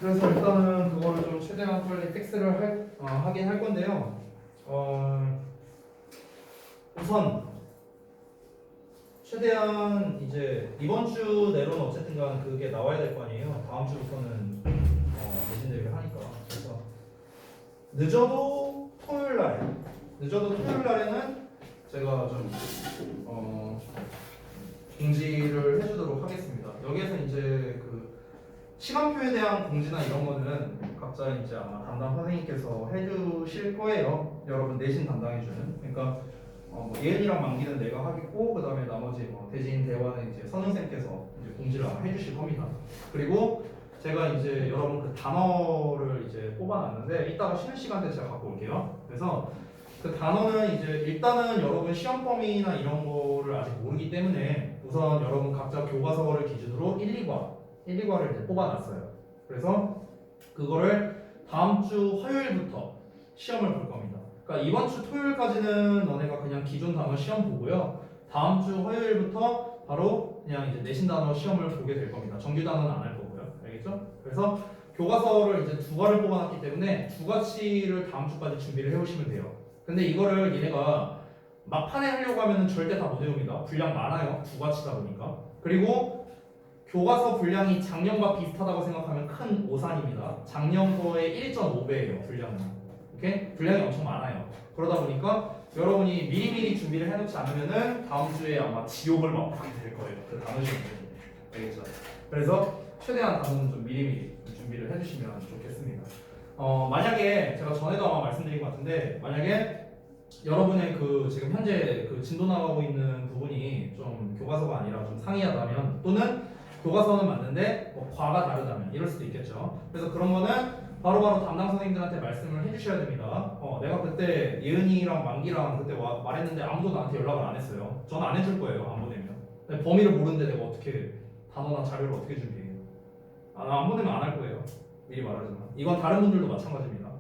그래서 일단은 그거를 좀 최대한 빨리 픽스를 하긴 할 건데요. 우선 최대한 이제 이번 주 내로는 어쨌든간 그게 나와야 될 거 아니에요. 다음 주부터는 내신 대비를 하니까. 그래서 늦어도 토요일 날에는 제가 좀 공지를 해주도록 하겠습니다. 여기에서 이제 그 시간표에 대한 공지나 이런 거는 각자 이제 아마 담당 선생님께서 해주실 거예요. 여러분 내신 담당해주는. 그러니까 뭐 예은이랑 만기는 내가 하겠고, 그 다음에 나머지 뭐 대진 대화는 이제 선생님께서 이제 공지를 아마 해주실 겁니다. 그리고 제가 이제 여러분 그 단어를 이제 뽑아놨는데 이따가 쉬는 시간 때 제가 갖고 올게요. 그래서 그 단어는 이제 일단은 여러분 시험 범위나 이런 거를 아직 모르기 때문에 우선 여러분 각자 교과서를 기준으로 1, 2과를 이제 뽑아놨어요. 그래서 그거를 다음 주 화요일부터 시험을 볼 겁니다. 그러니까 이번 주 토요일까지는 너네가 그냥 기존 단어 시험 보고요. 다음 주 화요일부터 바로 그냥 이제 내신 단어 시험을 보게 될 겁니다. 정규 단어는 안 할 거고요. 알겠죠? 그래서 교과서를 이제 두 과를 뽑아놨기 때문에 두 가지를 다음 주까지 준비를 해오시면 돼요. 근데 이거를 얘네가 막판에 하려고 하면 절대 다 못 외웁니다. 분량 많아요. 두 가지다 보니까. 그리고 교과서 분량이 작년과 비슷하다고 생각하면 큰 오산입니다. 작년 거의 1.5배예요. 분량은. 오케이? 분량이 엄청 많아요. 그러다 보니까 여러분이 미리미리 준비를 해놓지 않으면은 다음 주에 아마 지옥을 맛보게 될 거예요. 그 단어 시험을. 알겠죠? 그래서 최대한 단어는 좀 미리미리 준비를 해주시면 좋겠습니다. 만약에 제가 전에도 아마 말씀드린 것 같은데 만약에 여러분의 그 지금 현재 그 진도 나가고 있는 부분이 좀 교과서가 아니라 좀 상이하다면 또는 교과서는 맞는데 뭐 과가 다르다면 이럴 수도 있겠죠. 그래서 그런 거는 바로바로 담당 선생님들한테 말씀을 해주셔야 됩니다. 내가 그때 예은이랑 만기랑 그때 말했는데 아무도 나한테 연락을 안 했어요. 저는 안 해줄 거예요. 안 보내면. 근데 범위를 모르는데 내가 어떻게 단어나 자료를 어떻게 준비해요? 안 보내면 안 할 거예요. 미리 말하지만 이건 다른 분들도 마찬가지입니다.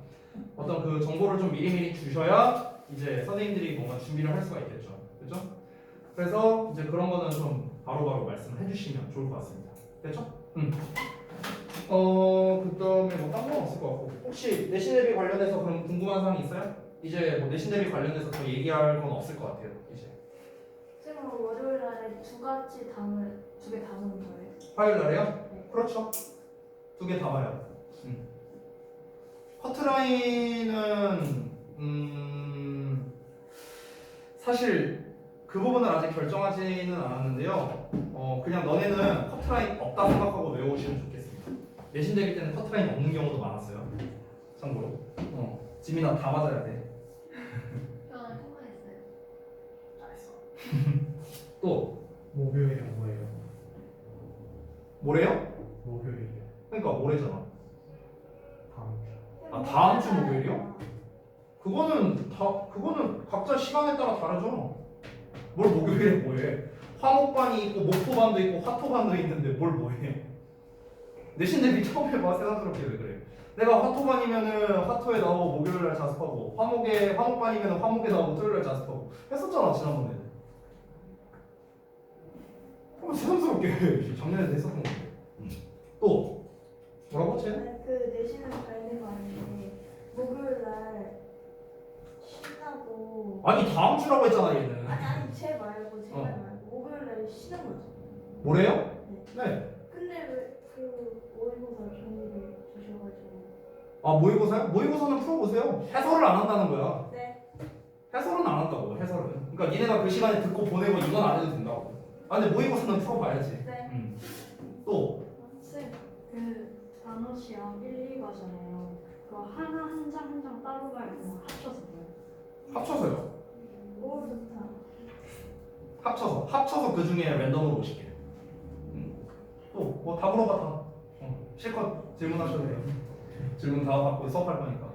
어떤 그 정보를 좀 미리미리 주셔야 이제 선생님들이 뭔가 준비를 할 수가 있겠죠. 그렇죠? 그래서 이제 그런 거는 좀 바로바로 말씀을 해주시면 좋을 것 같습니다. 됐죠? 그 다음에 뭐 딴 건 없을 것 같고 혹시 내신 대비 관련해서 그럼 궁금한 사항 있어요? 이제 뭐 내신 대비 관련해서 더 얘기할 건 없을 것 같아요. 이제 지금 월요일 날에 두 가지 단을 두 개 다 넣은 거예요? 화요일 날에요? 네. 그렇죠. 두 개 다 봐요. 커트라인은 사실 그 부분을 아직 결정하지는 않았는데요. 그냥 너네는 커트라인 없다 생각하고 외우시면 좋겠습니다. 내신 대비 때는 커트라인 없는 경우도 많았어요. 참고로. 지민아 다 맞아야 돼. 저는 통과했어요. 잘했어. 또 목요일이 뭐예요? 뭐래요? 목요일이요. 그러니까 모레잖아. 다음 주. 아, 다음 주 목요일이요? 그거는 각자 시간에 따라 다르죠. 뭘 목요일에 뭐해? 화목반이 있고 목토반도 있고 화토반도 있는데 뭘 뭐해? 내신 대비 처음 해봐. 세상스럽게 왜 그래? 내가 화토반이면은 화토에 나오고 목요일날 자습하고 화목반이면은 화목에 나오고 토요일날 자습하고 했었잖아 지난번에. 세상스럽게 해. 작년에도 했었던 건데. 또 뭐라고 쟤? 그 내신은 가는 거 아닌데 목요일 날 쉬나고 아니 다음 주라고 했잖아 얘는. 아니 제 말고 제 말 말고 목요일 날 쉬는 거죠. 뭐래요? 네. 근데 왜 그 모의고사 종이를 주셔가지고 아 모의고사요? 모의고사는 풀어보세요. 해설을 안 한다는 거야. 네. 해설은 안 한다고. 해설은. 그러니까 니네가 그 시간에 듣고 보내고 이건 안 해도 된다고. 아 근데 모의고사는 풀어봐야지. 네. 또 쌤, 그 단어 시험 1, 2과잖아요. 그거 하나 한 장 한 장 따로 봐야 되는 거 합쳐서 봐요. 합쳐서요. 오 좋다. 합쳐서 그 중에 랜덤으로 50개. 또 뭐 다 물어봤다. 실컷 질문하셔도 돼요. 질문 다 받고 수업할 거니까.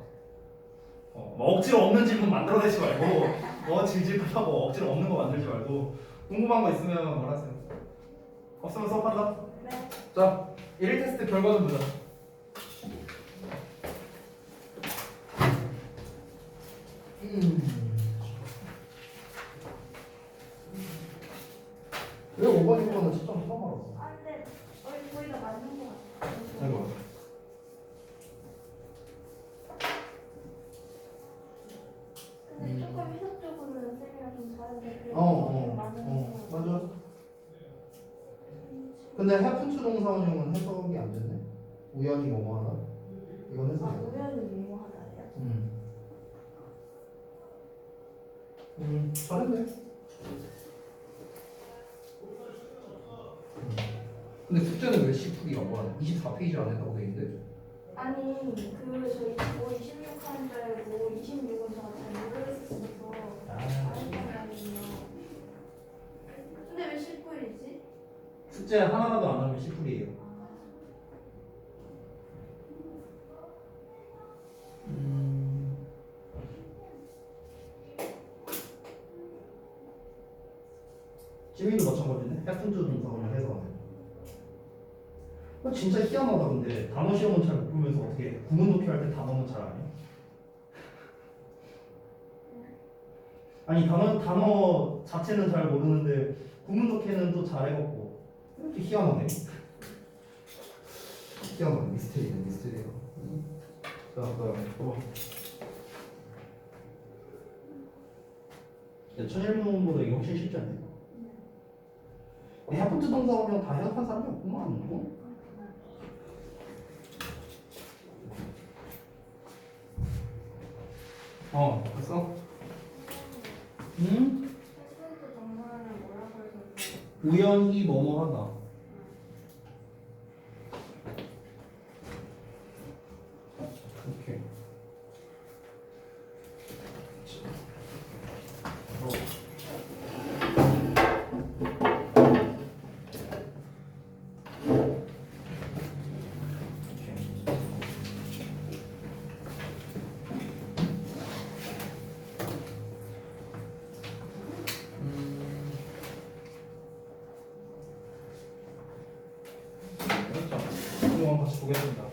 뭐 억지로 없는 질문 만들어내지 말고 질질 끌하고 억지로 없는 거 만들지 말고 궁금한 거 있으면 말하세요. 없으면 수업한다. 네. 자, 1일 테스트 결과 좀 보자. 왜 5번, 6번은 채점 처음 알았어? 아 근데 거의 다 맞는 거 같아요. 아이고. 근데 happen to 동사원형은 해석이 안 됐네. 우연히 뭐뭐하다. 이건 해석이 안 돼. 우연히 미모하다래요? 잘했네. 근데 숙제는 왜 C 풀이야? 뭐 24페이지 안 했다고 돼 있는데? 아니 그 저 25, 26 하는 줄 알고 26은 제가 잘 모르겠어서 안 했단 말이에요. 근데 왜 19일이지? 숙제 하나라도 안 하면 C 풀이에요. 지민도 마찬가지네. happen to 동사원형 해석 안 해. 진짜 희한하다. 근데 단어 시험은 잘 못 보면서 어떻게 구문 독해 할 때 단어는 잘 아냐? 아니 단어 자체는 잘 모르는데 구문 독해는 또 잘해갖고 이렇게 희한하네. 희한하네. 미스테리네 미스테리야. 자 그다음에 봐봐. 천일문보다 이거 훨씬 쉽지 않네. happen to 동사원형 다 해석한 사람이 없구만. 됐어? 응? 패스트 정말은 뭐라고 해서 우연히 뭐뭐 하다. 오케이. 이거 같이 보겠습니다.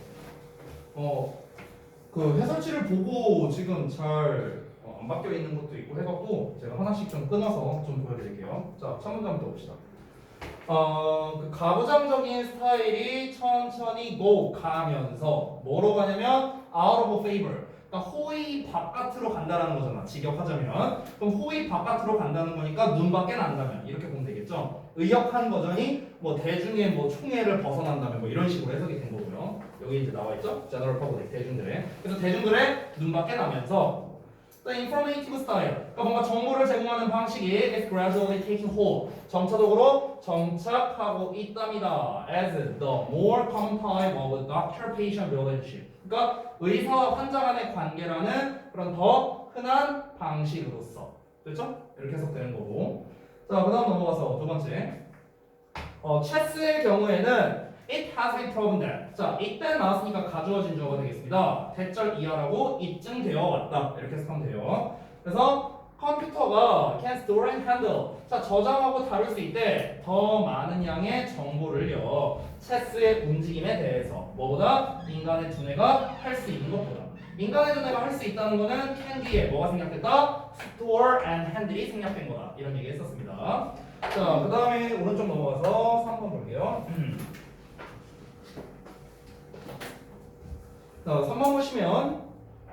그 해설지를 보고 지금 잘 안 바뀌어 있는 것도 있고 해갖고 제가 하나씩 좀 끊어서 좀 보여드릴게요. 자, 첫 문제부터 봅시다. 그 가부장적인 스타일이 천천히 가면서 뭐로 가냐면 out of favor. 그러니까 호의 바깥으로 간다라는 거잖아. 직역하자면. 그럼 호의 바깥으로 간다는 거니까 눈 밖에 난다면 이렇게 보면 되겠죠. 의역한 버전이 뭐 대중의 뭐 총애를 벗어난다면 뭐 이런 식으로 해석이 된 거고요. 여기 이제 나와 있죠. general public 대중들의. 그래서 대중들의 눈 밖에 나면서 The informative style. 그러니까 뭔가 정보를 제공하는 방식이 is gradually taking hold. 점차적으로 정착하고 있답니다. As the more common type of doctor-patient relationship. 그러니까 의사와 환자 간의 관계라는 그런 더 흔한 방식으로서. 됐죠? 이렇게 해석되는 거고. 자, 그 다음 넘어가서 두 번째. 체스의 경우에는 it has been proven that. 자, 이때 나왔으니까 가주어진 주어가 되겠습니다. 대절 이하라고 입증되어 왔다. 이렇게 해석하면 돼요. 그래서 컴퓨터가 can store and handle. 자, 저장하고 다룰 수 있대. 더 많은 양의 정보를요. 체스의 움직임에 대해서 뭐보다 인간의 두뇌가 할 수 있는 것보다. 인간의 두뇌가 할 수 있다는 거는 can 뒤에 뭐가 생략됐다? store and handle이 생략된 거다. 이런 얘기 했었습니다. 자, 그 다음에 오른쪽 넘어가서 3번 볼게요. 자, 3번 보시면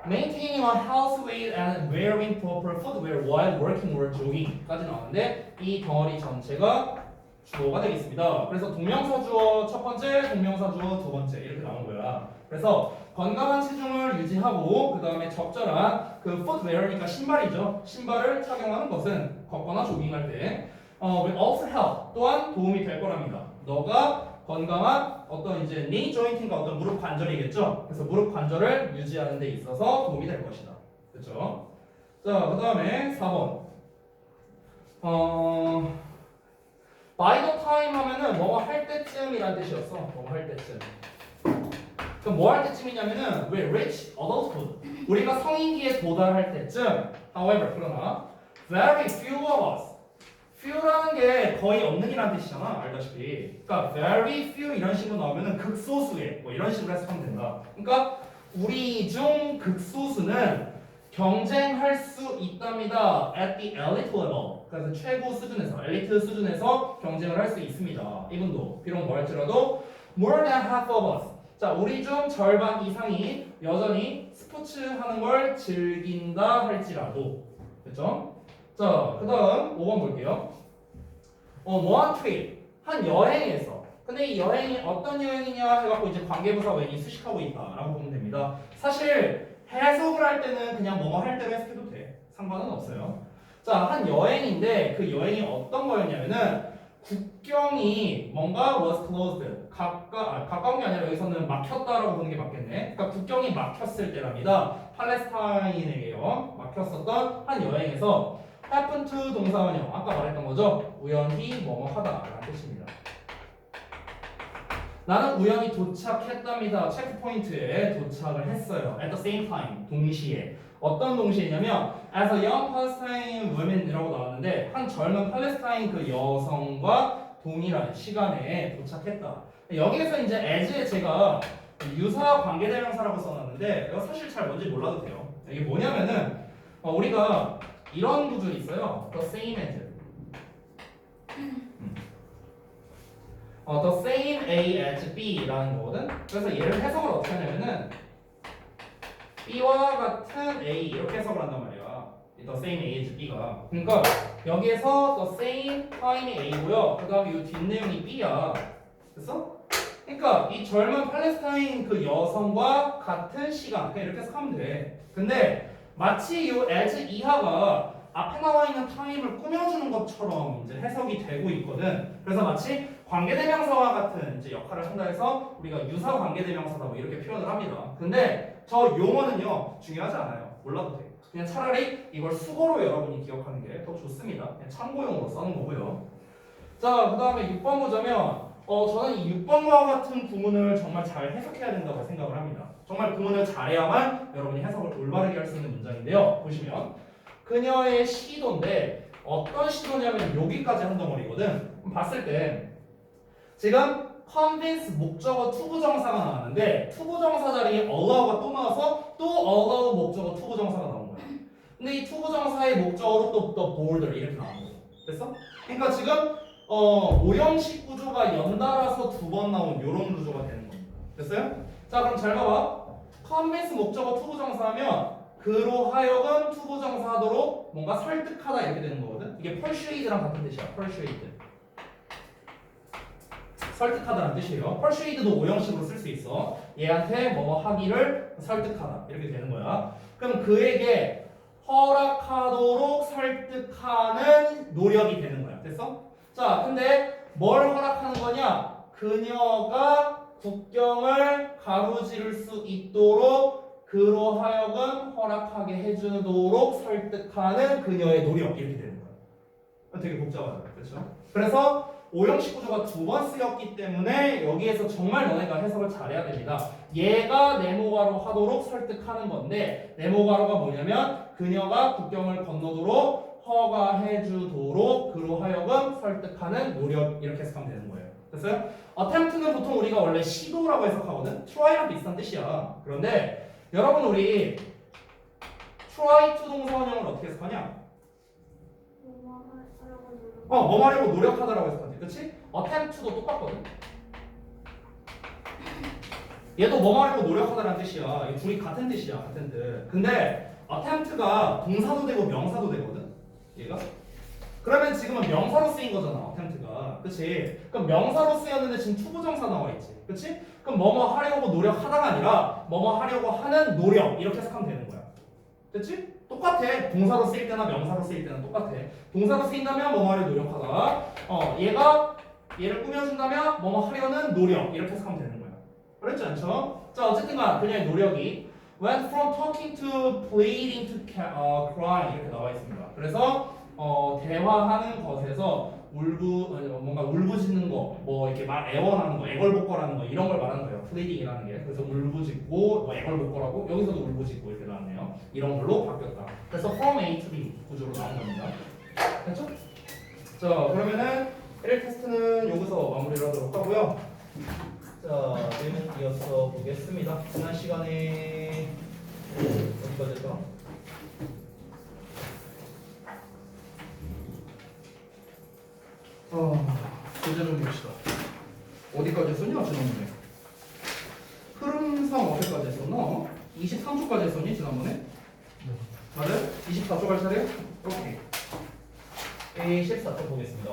Maintaining a healthy weight and wearing proper footwear while working or jogging 까지 나오는데 이 덩어리 전체가 주어가 되겠습니다. 그래서 동명사 주어 첫 번째, 동명사 주어 두 번째 이렇게 나온 거야. 그래서 건강한 체중을 유지하고 그 다음에 적절한 그 footwear니까 신발이죠. 신발을 착용하는 것은 걷거나 조깅할 때 will also help 또한 도움이 될 거랍니다. 너가 건강한 어떤 이제 knee joint인가 어떤 무릎 관절이겠죠. 그래서 무릎 관절을 유지하는 데 있어서 도움이 될 것이다. 그렇죠? 자, 그 다음에 4번. by the time 하면은 뭐뭐 할 때쯤이란 뜻이었어. 뭐뭐 할 때쯤. 그럼 뭐 할 때쯤이냐면은 we reach adulthood. 우리가 성인기에 도달할 때쯤. However, 그러나 very few of us. few라는 게 거의 없는 이라는 뜻이잖아. 알다시피. 그러니까 very few 이런 식으로 나오면은 극소수의 뭐 이런 식으로 해석하면 된다. 그러니까 우리 중 극소수는 경쟁할 수 있답니다. at the elite level. 그래서 최고 수준에서 엘리트 수준에서 경쟁을 할 수 있습니다. 이분도 비록 뭐 할지라도 more than half of us. 자, 우리 중 절반 이상이 여전히 스포츠 하는 걸 즐긴다 할지라도. 그렇죠? 자, 그 다음 5번 볼게요. 뭐한 트립, 한 여행에서 근데 이 여행이 어떤 여행이냐 해갖고 이제 관계부사 웬이 수식하고 있다라고 보면 됩니다. 사실 해석을 할 때는 그냥 뭐뭐 할 대로 해석해도 돼. 상관은 없어요. 자, 한 여행인데 그 여행이 어떤 거였냐면은 국경이 뭔가 was closed. 가까운 게 아니라 여기서는 막혔다라고 보는 게 맞겠네. 그러니까 국경이 막혔을 때랍니다. 팔레스타인에게요. 막혔었던 한 여행에서 happen to 동사원형. 아까 말했던 거죠. 우연히 뭐뭐 하다라는 뜻입니다. 나는 우연히 도착했답니다. 체크포인트에 도착을 했어요. At the same time. 동시에. 어떤 동시에냐면 as a young Palestinian woman이라고 나왔는데 한 젊은 팔레스타인 그 여성과 동일한 시간에 도착했다. 여기에서 이제 as에 제가 유사 관계대명사라고 써놨는데 이거 사실 잘 뭔지 몰라도 돼요. 이게 뭐냐면은 우리가 이런 구절이 있어요. The same as. The same A as B라는 거거든. 그래서 얘를 해석을 어떻게 하냐면은 B와 같은 A 이렇게 해석을 한단 말이야. The same A as B가. 그러니까 여기에서 the same time이 A고요. 그 다음에 이 뒷내용이 B야. 됐어? 그러니까 이 젊은 팔레스타인 그 여성과 같은 시간 그냥 이렇게 해석하면 돼. 근데 마치 이 as 이하가 앞에 나와 있는 타임을 꾸며주는 것처럼 이제 해석이 되고 있거든. 그래서 마치 관계대명사와 같은 이제 역할을 한다 해서 우리가 유사 관계대명사다 뭐 이렇게 표현을 합니다. 근데 저 용어는요 중요하지 않아요. 몰라도 돼. 그냥 차라리 이걸 수거로 여러분이 기억하는 게 더 좋습니다. 그냥 참고용으로 써는 거고요. 자, 그 다음에 6번 보자면 저는 이 6번과 같은 구문을 정말 잘 해석해야 된다고 생각을 합니다. 정말 구문을 잘해야만 여러분이 해석을 올바르게 할 수 있는 문장인데요. 보시면 그녀의 시도인데 어떤 시도냐면 여기까지 한 덩어리거든. 봤을 때 지금 convince 목적어 투부정사가 나왔는데 투부정사 자리에 allow가 또 나와서 또 allow 목적어 투부정사가 나온 거야. 근데 이 투부정사의 목적어로 또 the border 이렇게 나온 거야. 됐어? 그러니까 지금 오형식 구조가 연달아서 두 번 나온 이런 구조가 되는 겁니다. 됐어요? 자, 그럼 잘 봐봐. convince 목적어 투부정사하면 그로 하여금 투부정사하도록 뭔가 설득하다 이렇게 되는 거거든. 이게 persuade랑 같은 뜻이야. persuade. 설득하다는 뜻이에요. persuade도 오형식으로 쓸 수 있어. 얘한테 뭐뭐 하기를 설득하다 이렇게 되는 거야. 그럼 그에게 허락하도록 설득하는 노력이 되는 거야. 됐어? 자, 근데 뭘 허락하는 거냐? 그녀가 국경을 가로지를 수 있도록 그로 하여금 허락하게 해주도록 설득하는 그녀의 노력 이렇게 되는 거야. 되게 복잡하죠. 그렇죠? 그래서 오형식 구조가 두 번 쓰였기 때문에 여기에서 정말 너네가 해석을 잘해야 됩니다. 얘가 네모가로 하도록 설득하는 건데 네모가로가 뭐냐면 그녀가 국경을 건너도록 허가해주도록 그로 하여금 설득하는 노력 이렇게 해석하면 되는 거예요. 됐어요? attempt는 보통 우리가 원래 시도라고 해석하거든. try랑 비슷한 뜻이야. 그런데 여러분 우리 try to 동사원형을 어떻게 해석하냐? 뭐 하려고 노력하다라고 해석하지. 그치? attempt to도 똑같거든. 얘도 뭐 하려고 노력하다라는 뜻이야. 이 둘이 같은 뜻이야. 같은 뜻. 근데 attempt가 동사도 되고 명사도 되거든. 얘가. 그러면 지금은 명사로 쓰인 거잖아. attempt가. 그치? 그럼 명사로 쓰였는데 지금 투부정사 나와 있지. 그치? 그럼 뭐뭐 하려고 노력하다가 아니라 뭐뭐 하려고 하는 노력 이렇게 해석하면 되는 거야. 됐지? 똑같아. 동사로 쓰일 때나 명사로 쓰일 때는 똑같아. 동사로 쓰인다면 뭐뭐 하려 노력하다. 얘가 얘를 꾸며준다면 뭐뭐 하려는 노력 이렇게 해석하면 되는 거야. 그렇지 않죠? 자, 어쨌든간 그녀의 노력이 went from talking to pleading to crying 이렇게 나와 있습니다. 그래서 대화하는 것에서 뭔가 울부짖는 거, 뭐 이렇게 막 애원하는 거, 애걸복걸하는 거 이런 걸 말하는 거예요. pleading이라는 게. 그래서 울부짖고, 뭐 애걸복걸하고 여기서도 울부짖고 이렇게 나왔네요. 이런 걸로 바뀌었다. 그래서 from A to B 구조로 나온 겁니다. 됐죠? 자, 그러면은 1일 테스트는 여기서 마무리를 하도록 하고요. 자, 내용 이어서 보겠습니다. 지난 시간에 어디까지 했죠? 주제 좀 봅시다. 어디까지 했었냐 지난번에? 흐름상 어디까지 했었나? 23초까지 했었니 지난번에? 맞아요? 24초 갈 차례요? 오케이. A 14초 보겠습니다.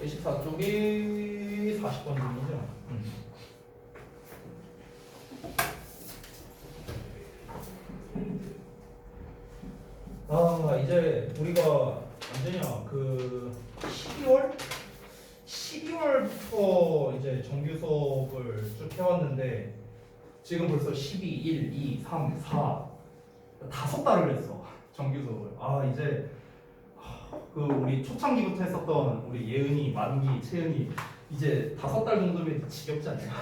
24쪽이 40번 질문이죠. 아 이제 우리가 언제냐 그 12월부터 이제 정규 수업을 쭉 해왔는데 지금 벌써 12, 1, 2, 3, 4 다섯 달을 했어 정규 수업을. 아 이제 그 우리 초창기부터 했었던 우리 예은이, 만기, 채은이 이제 다섯 달 정도면 지겹지 않냐?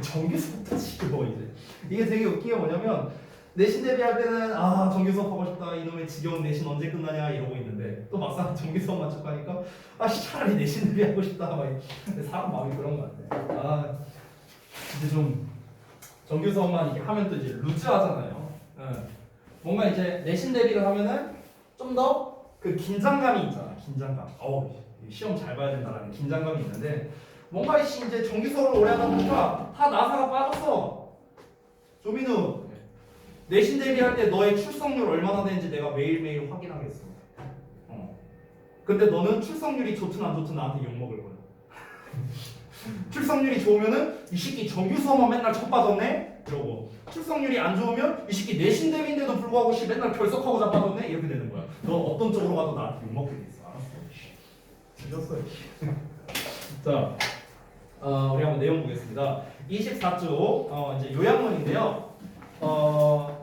정규 수업도 지겨워 이제. 이게 되게 웃긴 게 뭐냐면 내신 대비할 때는 아 정규 수업 하고 싶다 이놈의 지겨운 내신 언제 끝나냐 이러고 있는데 또 막상 정규 수업만 쭉 하니까 아씨 차라리 내신 대비하고 싶다 막. 근데 사람 마음이 그런 것 같아. 아 이제 좀 정규 수업만 이렇게 하면 또 이제 루즈하잖아요. 뭔가 이제 내신 대비를 하면은 좀 더 그 긴장감이 있잖아. 긴장감. 시험 잘 봐야 된다라는 긴장감이 있는데 뭔가 이제 정규 수업을 오래 하다 보니까 다 나사가 빠졌어. 조민우 내신 대비할 때 너의 출석률 얼마나 되는지 내가 매일매일 확인하겠어. 근데 너는 출석률이 좋든 안 좋든 나한테 욕먹을 거야. 출석률이 좋으면은 이 새끼 정규 수업만 맨날 첫 빠졌네? 이러고 출석률이 안 좋으면 이 새끼 내신 대비인데도 불구하고 맨날 결석하고 자빠졌네? 이렇게 되는 거야. 너 어떤 쪽으로 가도 나한테 욕먹게 돼 있어. 알았어? 지렸어. 자, 우리 한번 내용 보겠습니다. 24쪽 이제 요약문인데요.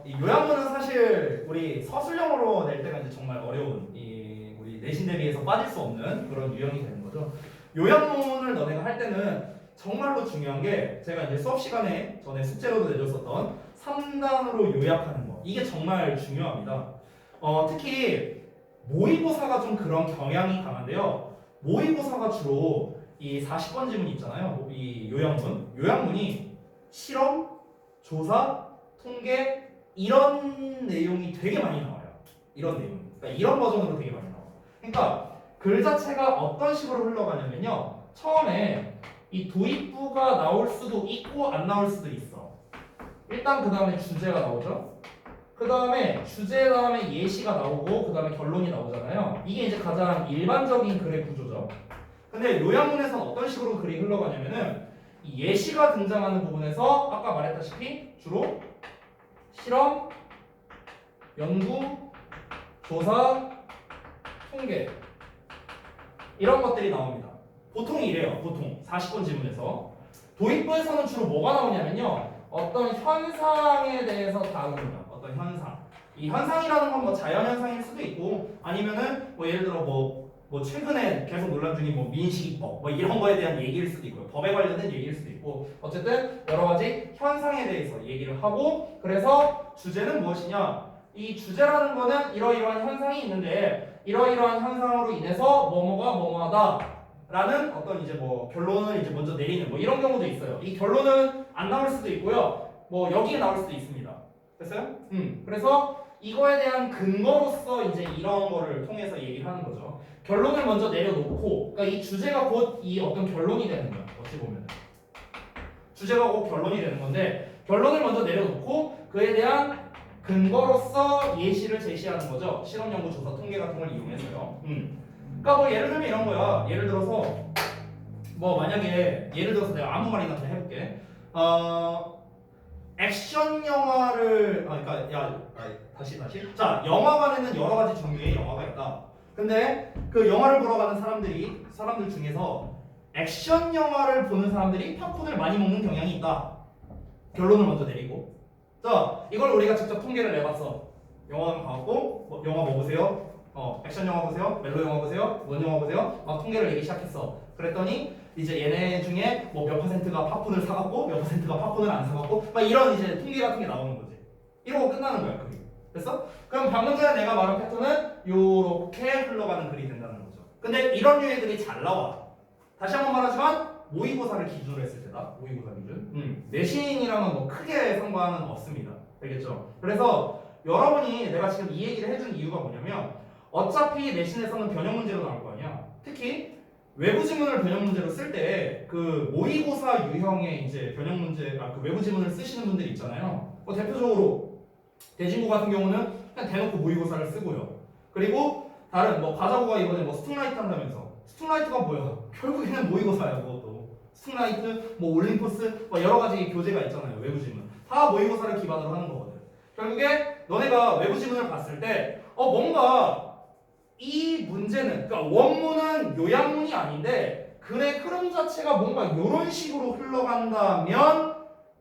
이 요약문은 사실 우리 서술형으로 낼 때가 이제 정말 어려운 우리 내신 대비에서 빠질 수 없는 그런 유형이 되는 거죠. 요약문을 너네가 할 때는 정말로 중요한 게 제가 이제 수업 시간에 전에 숙제로도 내줬었던 3단으로 요약하는 거. 이게 정말 중요합니다. 특히 모의고사가 좀 그런 경향이 강한데요. 모의고사가 주로 이 40번 지문 있잖아요. 이 요약문이 실험, 조사, 통계 이런 내용이 되게 많이 나와요. 이런 내용. 그러니까 이런 버전으로 되게 많이 나와요. 그러니까 글 자체가 어떤 식으로 흘러가냐면요. 처음에 이 도입부가 나올 수도 있고 안 나올 수도 있어. 일단 그 다음에 주제가 나오죠. 그 다음에 주제 다음에 예시가 나오고 그 다음에 결론이 나오잖아요. 이게 이제 가장 일반적인 글의 구조죠. 근데 요약문에서는 어떤 식으로 글이 흘러가냐면은 이 예시가 등장하는 부분에서 아까 말했다시피 주로 실험, 연구, 조사, 통계 이런 것들이 나옵니다. 보통 이래요. 보통 40번 지문에서 도입부에서는 주로 뭐가 나오냐면요. 어떤 현상에 대해서 다룹니다. 어떤 현상. 이 현상이라는 건 뭐 자연 현상일 수도 있고 아니면은 뭐 예를 들어 뭐 최근에 계속 논란 중인 뭐 민식이법 뭐 이런 거에 대한 얘기일 수도 있고요. 법에 관련된 얘기일 수도 있고 어쨌든 여러 가지 현상에 대해서 얘기를 하고 그래서 주제는 무엇이냐? 이 주제라는 거는 이러이러한 현상이 있는데 이러이러한 현상으로 인해서 뭐뭐가 뭐뭐하다라는 어떤 이제 뭐 결론을 이제 먼저 내리는 뭐 이런 경우도 있어요. 이 결론은 안 나올 수도 있고요. 뭐 여기에 나올 수도 있습니다. 됐어요? 그래서 이거에 대한 근거로서 이제 이런 거를 통해서 얘기를 하는 거죠. 결론을 먼저 내려놓고, 그러니까 이 주제가 곧 이 어떤 결론이 되는 거야. 어찌 보면 주제가 곧 결론이 되는 건데 결론을 먼저 내려놓고 그에 대한 근거로서 예시를 제시하는 거죠. 실험, 연구, 조사, 통계 같은 걸 이용해서요. 그러니까 뭐 예를 들면 이런 거야. 예를 들어서 뭐 만약에 예를 들어서 내가 아무 말이나 좀 해볼게. 액션 영화를 다시 자 영화관에는 여러 가지 종류의 영화가 있다. 근데 그 영화를 보러 가는 사람들 중에서 액션 영화를 보는 사람들이 팝콘을 많이 먹는 경향이 있다. 결론을 먼저 내리고 자 이걸 우리가 직접 통계를 내봤어. 영화관 가고 뭐, 영화 뭐 보세요? 액션 영화 보세요? 멜로 영화 보세요? 뭔 영화 보세요? 막 통계를 내기 시작했어. 그랬더니 이제 얘네 중에 뭐 몇 퍼센트가 팝콘을 사갖고 몇 퍼센트가 팝콘을 안 사갖고 막 이런 이제 통계 같은 게 나오는 거지. 이러고 끝나는 거야 글이. 됐어? 그럼 방금 전에 내가 말한 패턴은 요렇게 흘러가는 글이 된다는 거죠. 근데 이런 류의 글이 잘 나와. 다시 한번 말하지만 모의고사를 기준으로 했을 때다. 모의고사 기준. 내신이랑은 뭐 크게 상관은 없습니다. 알겠죠? 그래서 여러분이 내가 지금 이 얘기를 해준 이유가 뭐냐면 어차피 내신에서는 변형 문제로 나올 거 아니야. 특히 외부 지문을 변형 문제로 쓸 때 그 모의고사 유형의 이제 변형 문제, 그 외부 지문을 쓰시는 분들이 있잖아요. 대표적으로 대진고 같은 경우는 그냥 대놓고 모의고사를 쓰고요. 그리고 다른 뭐 과자고가 이번에 뭐 스팅라이트 한다면서 스퉁라이트가 뭐야? 결국에는 모의고사야 그것도. 스퉁라이트, 뭐 올림포스, 뭐 여러 가지 교재가 있잖아요. 외부 지문. 다 모의고사를 기반으로 하는 거거든. 결국에 너네가 외부 지문을 봤을 때 뭔가 이 문제는 그러니까 원문은 요약문이 아닌데 글의 흐름 자체가 뭔가 이런 식으로 흘러간다면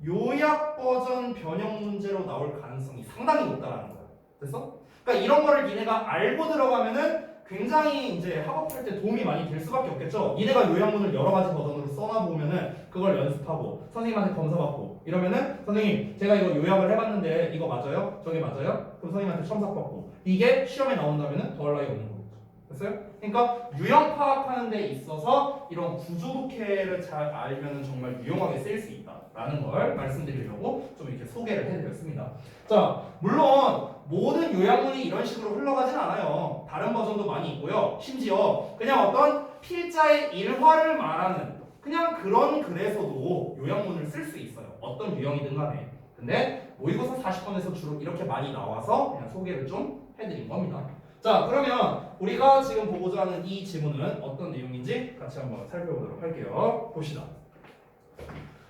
요약 버전 변형 문제로 나올 가능성이 상당히 높다라는 거야. 됐어? 그러니까 이런 거를 니네가 알고 들어가면은 굉장히 이제 학업할 때 도움이 많이 될 수밖에 없겠죠. 니네가 요약문을 여러 가지 버전으로 써놔보면은 그걸 연습하고 선생님한테 검사받고 이러면은 선생님 제가 이거 요약을 해봤는데 이거 맞아요? 저게 맞아요? 그럼 선생님한테 첨삭받고 이게 시험에 나온다면은 더할 나위 없는 거겠죠. 됐어요? 그러니까 유형 파악하는 데 있어서 이런 구조독해를 잘 알면은 정말 유용하게 쓰일 수 있다라는 걸 말씀드리려고 좀 이렇게 소개를 해드렸습니다. 자, 물론 모든 요약문이 이런 식으로 흘러가진 않아요. 다른 버전도 많이 있고요. 심지어 그냥 어떤 필자의 일화를 말하는 그냥 그런 글에서도 요약문을 쓸 수 있어요. 어떤 유형이든 간에. 근데 모의고사 40번에서 주로 이렇게 많이 나와서 그냥 소개를 좀 해드린 겁니다. 자, 그러면 우리가 지금 보고자 하는 이 지문은 어떤 내용인지 같이 한번 살펴보도록 할게요. 봅시다.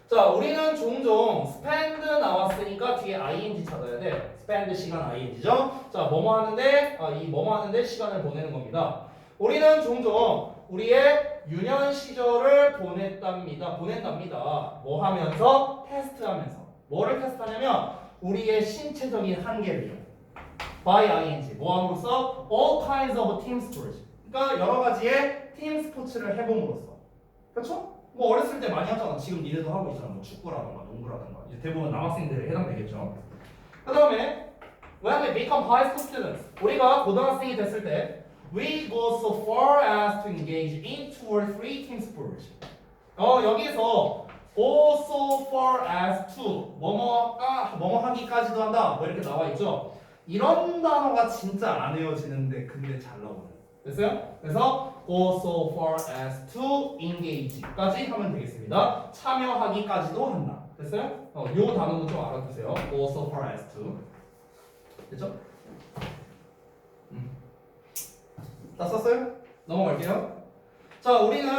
자, 우리는 종종 spend 나왔으니까 뒤에 ing 찾아야 돼. spend 시간 ing죠. 자, 뭐뭐 하는데 이 뭐뭐 하는데 시간을 보내는 겁니다. 우리는 종종 우리의 유년 시절을 보낸답니다. 뭐 하면서? 테스트하면서. 뭐를 테스트하냐면 우리의 신체적인 한계를요. by ing 뭐 함으로써? all kinds of team sports. 그러니까 여러 가지의 팀 스포츠를 해봄으로써. 그렇죠? 뭐 어렸을 때 많이 하잖아. 지금 니네도 하고 있잖아. 뭐 축구라던가 농구라던가. 이제 대부분 남학생들에 해당되겠죠. 그 다음에 when we become high school students, 우리가 고등학생이 됐을 때 we go so far as to engage in 2 or 3 team sports. 여기에서 go so far as to 뭐뭐 하기까지도 한다. 뭐 이렇게 나와 있죠. 이런 단어가 진짜 안 외워지는데 근데 잘 나오네. 됐어요? 그래서 go so far as to engage까지 하면 되겠습니다. 참여하기까지도 한다. 됐어요? 요 단어는 좀 알아두세요. go so far as to. 됐죠? 다 썼어요? 넘어갈게요. 자, 우리는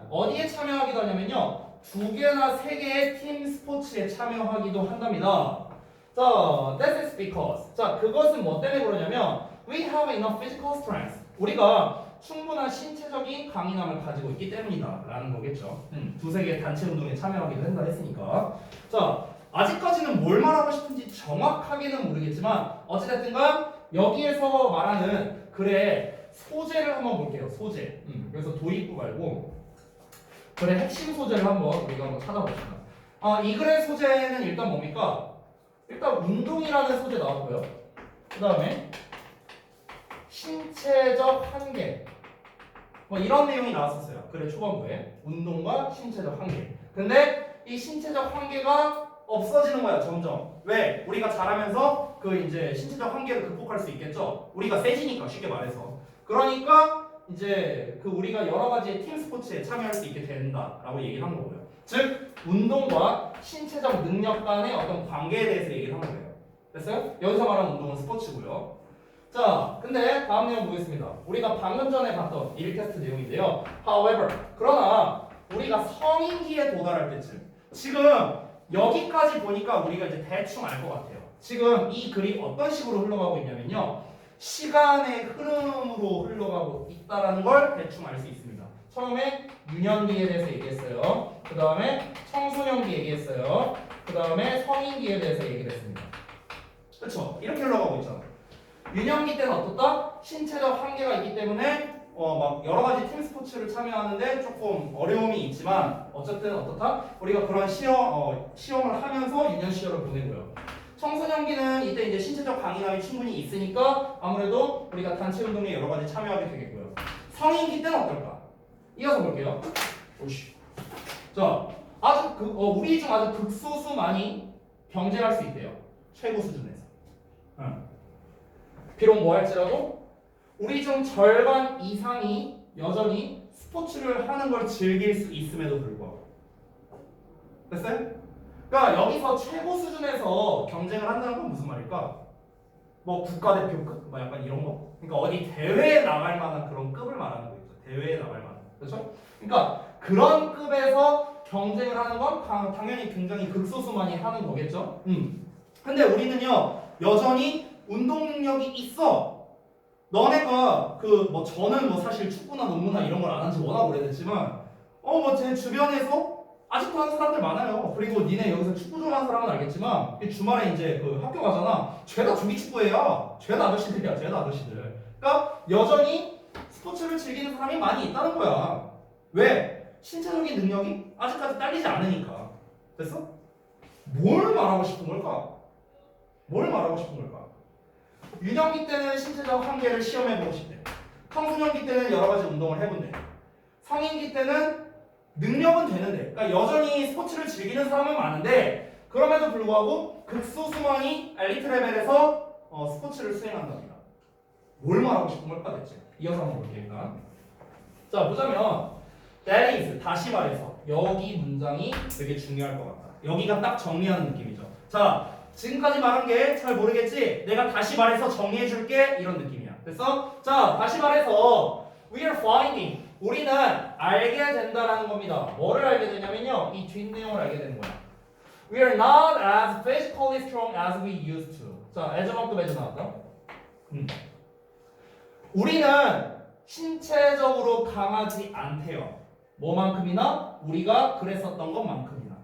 어디에 참여하기도 하냐면요. 2개나 3개의 팀 스포츠에 참여하기도 한답니다. 자, that is because. 자, 그것은 뭐 때문에 그러냐면 we have enough physical strength. 우리가 충분한 신체적인 강인함을 가지고 있기 때문이다 라는 거겠죠. 2-3개의 단체 운동에 참여하기도 한다 했으니까. 자, 아직까지는 뭘 말하고 싶은지 정확하게는 모르겠지만 어찌됐든간 여기에서 말하는 글의 소재를 한번 볼게요. 소재. 그래서 도입부 말고 글의 핵심 소재를 우리가 한번 찾아봅시다. 이 글의 소재는 일단 뭡니까? 일단 운동이라는 소재 나왔고요. 그 다음에 신체적 한계. 뭐 이런 내용이 나왔었어요. 글의 초반부에 운동과 신체적 한계. 근데 이 신체적 한계가 없어지는 거야 점점. 왜? 우리가 자라면서 그 이제 신체적 한계를 극복할 수 있겠죠. 우리가 세지니까 쉽게 말해서. 그러니까 이제 그 우리가 여러 가지의 팀 스포츠에 참여할 수 있게 된다라고 얘기를 한 거고요. 즉 운동과 신체적 능력 간의 어떤 관계에 대해서 얘기를 한 거예요. 됐어요? 여기서 말하는 운동은 스포츠고요. 자, 근데 다음 내용 보겠습니다. 우리가 방금 전에 봤던 1 테스트 내용인데요. However, 그러나 우리가 성인기에 도달할 때쯤 지금 여기까지 보니까 우리가 이제 대충 알 것 같아요. 지금 이 글이 어떤 식으로 흘러가고 있냐면요. 시간의 흐름으로 흘러가고 있다는 걸 대충 알 수 있습니다. 처음에 유년기에 대해서 얘기했어요. 그 다음에 청소년기 얘기했어요. 그 다음에 성인기에 대해서 얘기를 했습니다. 그렇죠? 이렇게 흘러가고 있잖아. 유년기 때는 어떻다? 신체적 한계가 있기 때문에 막 여러 가지 팀 스포츠를 참여하는데 조금 어려움이 있지만 어쨌든 어떻다? 우리가 그런 시험을 하면서 유년 시절을 보내고요. 청소년기는 이때 이제 신체적 강인함이 충분히 있으니까 아무래도 우리가 단체 운동에 여러 가지 참여하게 되겠고요. 성인기 때는 어떨까? 이어서 볼게요. 오씨. 자, 우리 중 아주 극소수만이 경쟁할 수 있대요. 최고 수준에서. 비록 뭐 할지라도 우리 중 절반 이상이 여전히 스포츠를 하는 걸 즐길 수 있음에도 불구하고. 됐어요? 그러니까 여기서 최고 수준에서 경쟁을 한다는 건 무슨 말일까? 뭐 국가대표급? 뭐 약간 이런 거. 그러니까 어디 대회에 나갈 만한 그런 급을 말하는 거겠죠. 대회에 나갈 만한. 그렇죠? 그러니까 그런 급에서 경쟁을 하는 건 당연히 굉장히 극소수만이 하는 거겠죠. 근데 우리는요 여전히 운동 능력이 있어. 너네가 그 뭐 저는 뭐 사실 축구나 농구나 이런 걸 안 한 지 워낙 오래됐지만 뭐 제 주변에서 아직도 하는 사람들 많아요. 그리고 니네 여기서 축구 좋아하는 사람은 알겠지만 주말에 이제 그 학교 가잖아. 죄다 조기 축구예요. 죄다 아저씨들이야. 죄다 아저씨들. 그러니까 여전히 스포츠를 즐기는 사람이 많이 있다는 거야. 왜? 신체적인 능력이 아직까지 딸리지 않으니까. 됐어? 뭘 말하고 싶은 걸까? 뭘 말하고 싶은 걸까? 유년기 때는 신체적 한계를 시험해보고 싶대. 청소년기 때는 여러 가지 운동을 해본대. 성인기 때는 능력은 되는데, 그러니까 여전히 스포츠를 즐기는 사람은 많은데 그럼에도 불구하고 극소수만이 엘리트 레벨에서 스포츠를 수행한답니다. 뭘 말하고 싶은 걸까 대체? 이어서 한번 볼게요. 일단. 자 보자면 that is 다시 말해서 여기 문장이 되게 중요할 것 같다. 여기가 딱 정리하는 느낌이죠. 자 지금까지 말한 게 잘 모르겠지? 내가 다시 말해서 정리해줄게 이런 느낌이야. 됐어? 자 다시 말해서 we are finding 우리는 알게 된다라는 겁니다. 뭐를 알게 되냐면요 이 뒷내용을 알게 되는 거야. We are not as physically strong as we used to. 자 애저만큼 애저 나왔다. 우리는 신체적으로 강하지 않대요. 뭐만큼이나? 우리가 그랬었던 것만큼이나.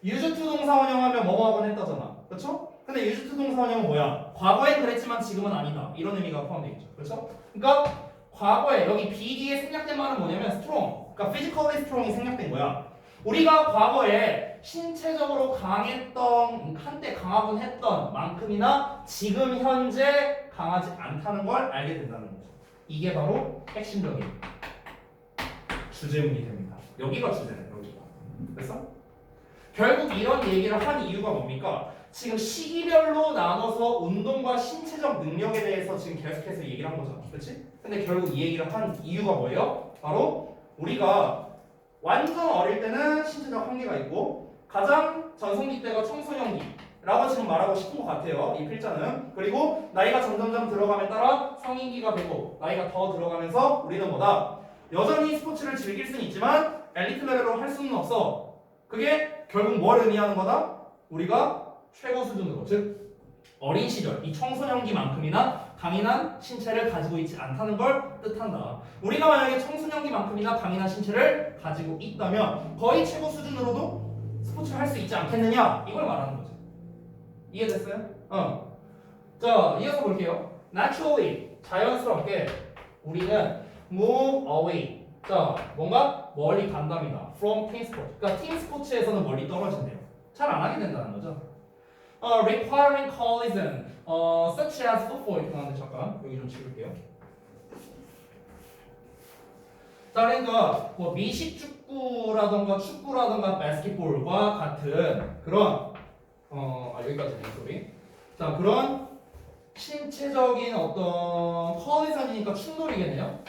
used to 동사 원형하면 뭐뭐하곤 했다잖아. 그렇죠? 근데 used to 동사 원형은 뭐야? 과거엔 그랬지만 지금은 아니다. 이런 의미가 포함되어 있죠. 그렇죠? 그러니까 과거에 여기 be 뒤에 생략된 말은 뭐냐면 strong. 그러니까 physically strong이 생략된 거야. 우리가 과거에 신체적으로 강했던 한때 강하곤 했던 만큼이나 지금 현재 강하지 않다는 걸 알게 된다는 거죠. 이게 바로 핵심적인 주제문이 됩니다. 여기가 주제네. 여기가. 됐어? 결국 이런 얘기를 한 이유가 뭡니까? 지금 시기별로 나눠서 운동과 신체적 능력에 대해서 지금 계속해서 얘기를 한 거잖아. 그렇지? 근데 결국 이 얘기를 한 이유가 뭐예요? 바로 우리가 완전 어릴 때는 신체적 한계가 있고 가장 전성기 때가 청소년기라고 지금 말하고 싶은 것 같아요. 이 필자는. 그리고 나이가 점점점 들어감에 따라 성인기가 되고 나이가 더 들어가면서 우리는 뭐다? 여전히 스포츠를 즐길 수는 있지만 엘리트 레벨로 할 수는 없어. 그게 결국 뭘 의미하는 거다? 우리가 최고 수준으로 즉 어린 시절 이 청소년기만큼이나 강인한 신체를 가지고 있지 않다는 걸 뜻한다. 우리가 만약에 청소년기만큼이나 강인한 신체를 가지고 있다면 거의 최고 수준으로도 스포츠를 할 수 있지 않겠느냐 이걸 말하는 거죠. 이해됐어요? 자 이어서 볼게요. Naturally 자연스럽게 우리는 move away. 자 뭔가 멀리 간답니다. From team sport. 그러니까 팀 스포츠에서는 멀리 떨어진대요. 잘 안 하게 된다는 거죠. Requiring collision, such as football 이렇게 나왔는데 잠깐 여기 좀 찍을게요. 자 그러니까 뭐 미식 축구라던가 축구라던가 바스켓볼과 같은 그런 여기까지네 소리. 자 그런 신체적인 어떤 컬리전이니까 충돌이겠네요.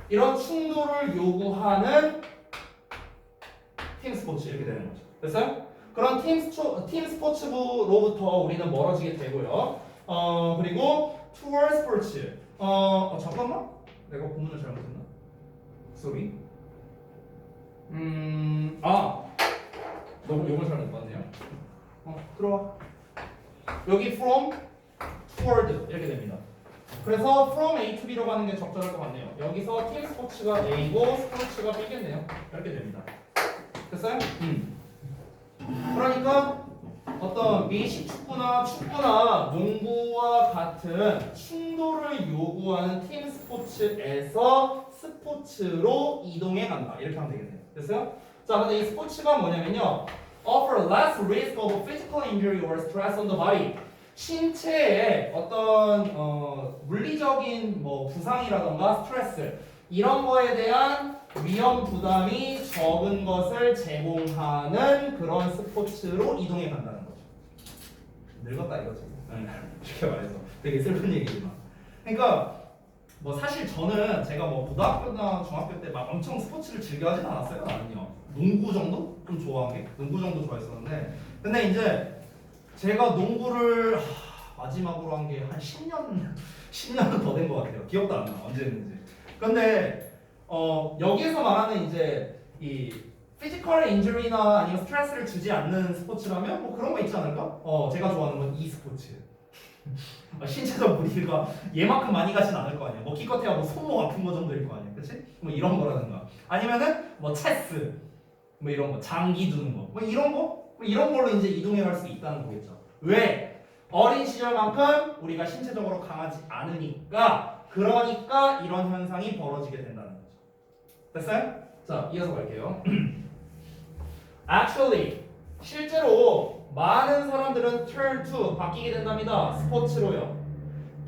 이런 충돌을 요구하는 팀 스포츠 이렇게 되는 거죠. 됐어요? 그런 팀 스포츠부로부터 우리는 멀어지게 되고요. 그리고 tour 스포츠. 잠깐만. 내가 구문을 잘못했나? sorry. 너무 용을 잘못 봤네요. 들어와. 여기 from, toward 이렇게 됩니다. 그래서 from A to B로 가는 게 적절할 것 같네요. 여기서 팀 스포츠가 A고 스포츠가 B겠네요. 이렇게 됩니다. 됐어요? 그러니까 어떤 미식 축구나 농구와 같은 충돌을 요구하는 팀 스포츠에서 스포츠로 이동해 간다. 이렇게 하면 되겠네요. 됐어요? 자, 근데 이 스포츠가 뭐냐면요. offer less risk of physical injury or stress on the body. 신체에 어떤 물리적인 뭐 부상이라던가 스트레스 이런 거에 대한 위험 부담이 적은 것을 제공하는 그런 스포츠로 이동해 간다는 거죠. 늙었다 이거지. 쉽게 말해서 되게 슬픈 얘기지만. 그러니까 뭐 사실 저는 제가 뭐 고등학교나 중학교 때 막 엄청 스포츠를 즐겨 하진 않았어요. 나는요. 농구 정도 좀 좋아한 게 농구 정도 좋아했었는데 근데 이제 제가 농구를 마지막으로 한 게 한 10년은 더 된 것 같아요. 기억도 안 나. 언제 했는지. 근데 여기에서 말하는 이제 이 피지컬 인jury나 아니면 스트레스를 주지 않는 스포츠라면 뭐 그런 거 있지 않을까? 제가 좋아하는 건 e스포츠. 신체적 무리가 얘만큼 많이 가진 않을 거 아니야. 뭐 기껏해야 뭐 손목 아픈 거 정도일 거 아니야, 그렇지? 뭐 이런 거라든가 아니면은 뭐 체스, 뭐 이런 거 장기 두는 거, 뭐 이런 걸로 이제 이동해 갈 수 있다는 거겠죠. 왜? 어린 시절만큼 우리가 신체적으로 강하지 않으니까 그러니까 이런 현상이 벌어지게 된다는 거죠. 됐어요? 자, 이어서 갈게요. Actually, 실제로 많은 사람들은 turn to 바뀌게 된답니다. 스포츠로요.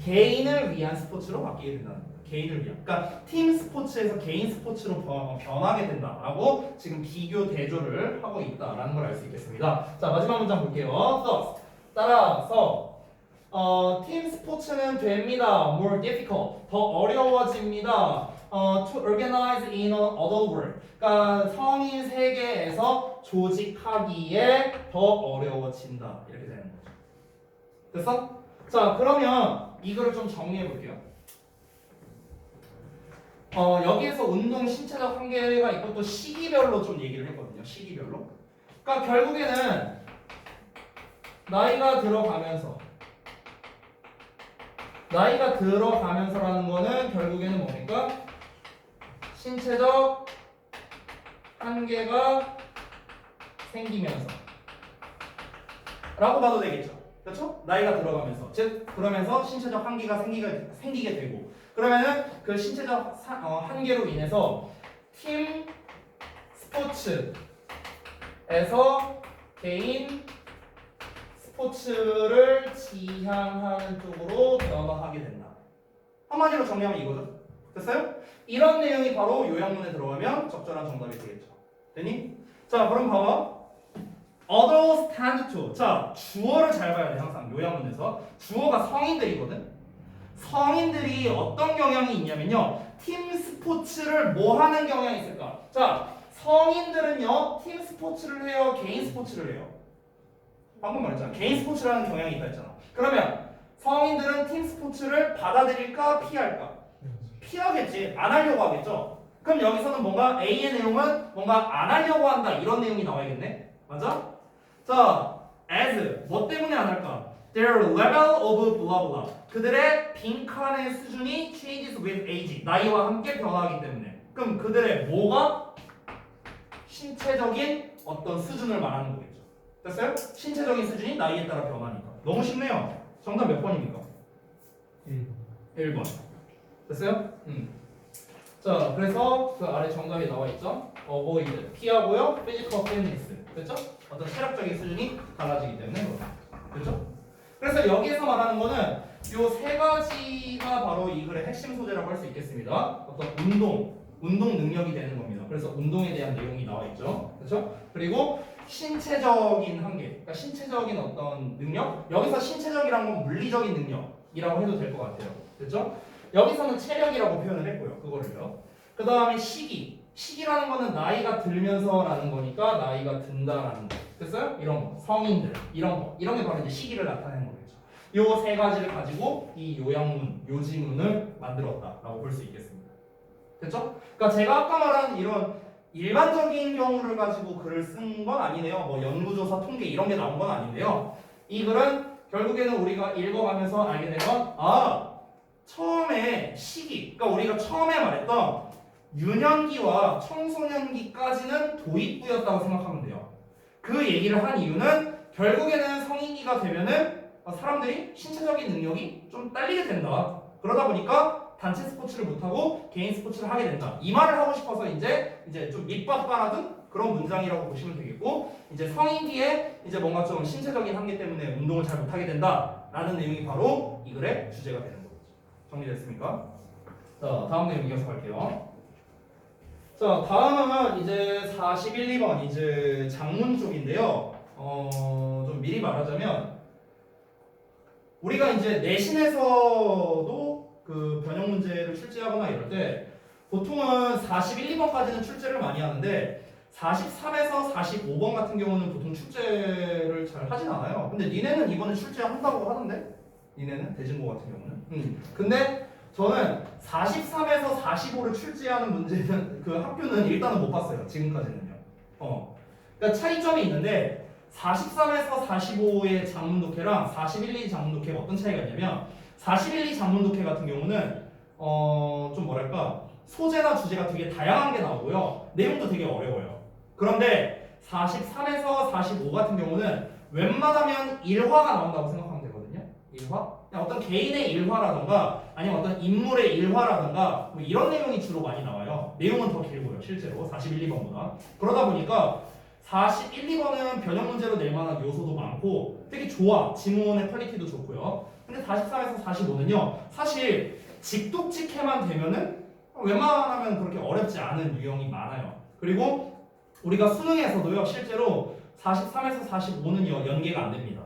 개인을 위한 스포츠로 바뀌게 된다는 거예요. 개인을 위한. 그러니까 팀 스포츠에서 개인 스포츠로 변하게 된다라고 지금 비교 대조를 하고 있다라는 걸 알 수 있겠습니다. 자, 마지막 문장 볼게요. Thus, 따라서 팀 스포츠는 됩니다. More difficult, 더 어려워집니다. To organize in an adult world. 그러니까 성인 세계에서 조직하기에 더 어려워진다. 이렇게 되는 거죠. 됐어? 자, 그러면 이거를 좀 정리해 볼게요. 여기에서 운동 신체적 한계가 있고 또 시기별로 좀 얘기를 했거든요. 시기별로. 그러니까 결국에는 나이가 들어가면서라는 거는 결국에는 뭡니까? 신체적 한계가 생기면서 라고 봐도 되겠죠. 그렇죠? 나이가 들어가면서 즉 그러면서 신체적 한계가 생기게 되고 그러면은 그 신체적 한계로 인해서 팀 스포츠에서 개인 스포츠를 지향하는 쪽으로 변화하게 된다. 한마디로 정리하면 이거죠. 됐어요? 이런 내용이 바로 요약문에 들어가면 적절한 정답이 되겠죠. 됐니? 자, 그럼 봐봐. Adults tend to. 자, 주어를 잘 봐야 돼. 항상 요약문에서 주어가 성인들이거든. 성인들이 어떤 경향이 있냐면요. 팀 스포츠를 뭐 하는 경향이 있을까? 자, 성인들은요. 팀 스포츠를 해요? 개인 스포츠를 해요? 방금 말했잖아. 개인 스포츠라는 경향이 있다 했잖아. 그러면 성인들은 팀 스포츠를 받아들일까? 피할까? 피하겠지. 안 하려고 하겠죠. 그럼 여기서는 뭔가 A의 내용은 뭔가 안 하려고 한다. 이런 내용이 나와야겠네. 맞아? 자, as 뭐 때문에 안 할까? Their level of blah blah. 그들의 빈칸의 수준이 changes with age. 나이와 함께 변화하기 때문에. 그럼 그들의 뭐가 신체적인 어떤 수준을 말하는 거겠죠. 됐어요? 신체적인 수준이 나이에 따라 변하니까. 너무 쉽네요. 정답 몇 번입니까? 1번. 됐어요? 자, 그래서 그 아래 정답이 나와 있죠. avoid 피하고요. physical fitness. 됐죠? 어떤 체력적인 수준이 달라지기 때문에 그렇죠? 그래서 여기에서 말하는 거는 요 세 가지가 바로 이 글의 핵심 소재라고 할 수 있겠습니다. 어떤 운동 능력이 되는 겁니다. 그래서 운동에 대한 내용이 나와 있죠. 그렇죠? 그리고 신체적인 한계, 그러니까 신체적인 어떤 능력. 여기서 신체적이란 건 물리적인 능력이라고 해도 될 것 같아요. 그렇죠? 여기서는 체력이라고 표현을 했고요. 그거를요. 그 다음에 시기라는 거는 나이가 들면서라는 거니까 나이가 든다라는 거. 됐어요? 이런 거. 성인들. 이런 게 바로 이제 시기를 나타내는 거겠죠. 요 세 가지를 가지고 이 요약문, 요지문을 만들었다라고 볼 수 있겠습니다. 됐죠? 그러니까 제가 아까 말한 이런 일반적인 경우를 가지고 글을 쓴 건 아니네요. 뭐 연구조사, 통계 이런 게 나온 건 아닌데요. 이 글은 결국에는 우리가 읽어가면서 알게 된 건 처음에 시기, 그러니까 우리가 처음에 말했던 유년기와 청소년기까지는 도입부였다고 생각하면 돼요. 그 얘기를 한 이유는 결국에는 성인기가 되면은 사람들이 신체적인 능력이 좀 딸리게 된다. 그러다 보니까 단체 스포츠를 못하고 개인 스포츠를 하게 된다. 이 말을 하고 싶어서 이제 좀 밑밥 깔아둔 그런 문장이라고 보시면 되겠고, 이제 성인기에 이제 뭔가 좀 신체적인 한계 때문에 운동을 잘 못하게 된다라는 내용이 바로 이 글의 주제가 되는 거죠. 정리됐습니까? 자, 다음 내용 이어서 갈게요. 자, 다음은 이제 41, 2번 이제 장문 쪽인데요. 좀 미리 말하자면 우리가 이제 내신에서도 그 변형 문제를 출제하거나 이럴 때 보통은 41, 2번까지는 출제를 많이 하는데 43에서 45번 같은 경우는 보통 출제를 잘 하진 않아요. 근데 니네는 이번에 출제한다고 하던데? 니네는 대진고 같은 경우는. 근데 저는 43에서 45를 출제하는 문제는 그 학교는 일단은 못 봤어요. 지금까지는요. 그러니까 차이점이 있는데 43에서 45의 장문 독해랑 41, 2 장문 독해가 어떤 차이가 있냐면 41, 2 장문 독해 같은 경우는 좀 뭐랄까 소재나 주제가 되게 다양한 게 나오고요. 내용도 되게 어려워요. 그런데 43에서 45 같은 경우는 웬만하면 일화가 나온다고 생각하면 되거든요. 일화? 그냥 어떤 개인의 일화라던가 아니면 어떤 인물의 일화라던가 뭐 이런 내용이 주로 많이 나와요. 내용은 더 길고요. 실제로 41, 2번보다. 그러다 보니까 41, 2번은 변형 문제로 낼 만한 요소도 많고 되게 좋아. 지문의 퀄리티도 좋고요. 근데 43에서 45는요. 사실 직독직해만 되면은 웬만하면 그렇게 어렵지 않은 유형이 많아요. 그리고 우리가 수능에서도요. 실제로 43에서 45는요. 연계가 안 됩니다.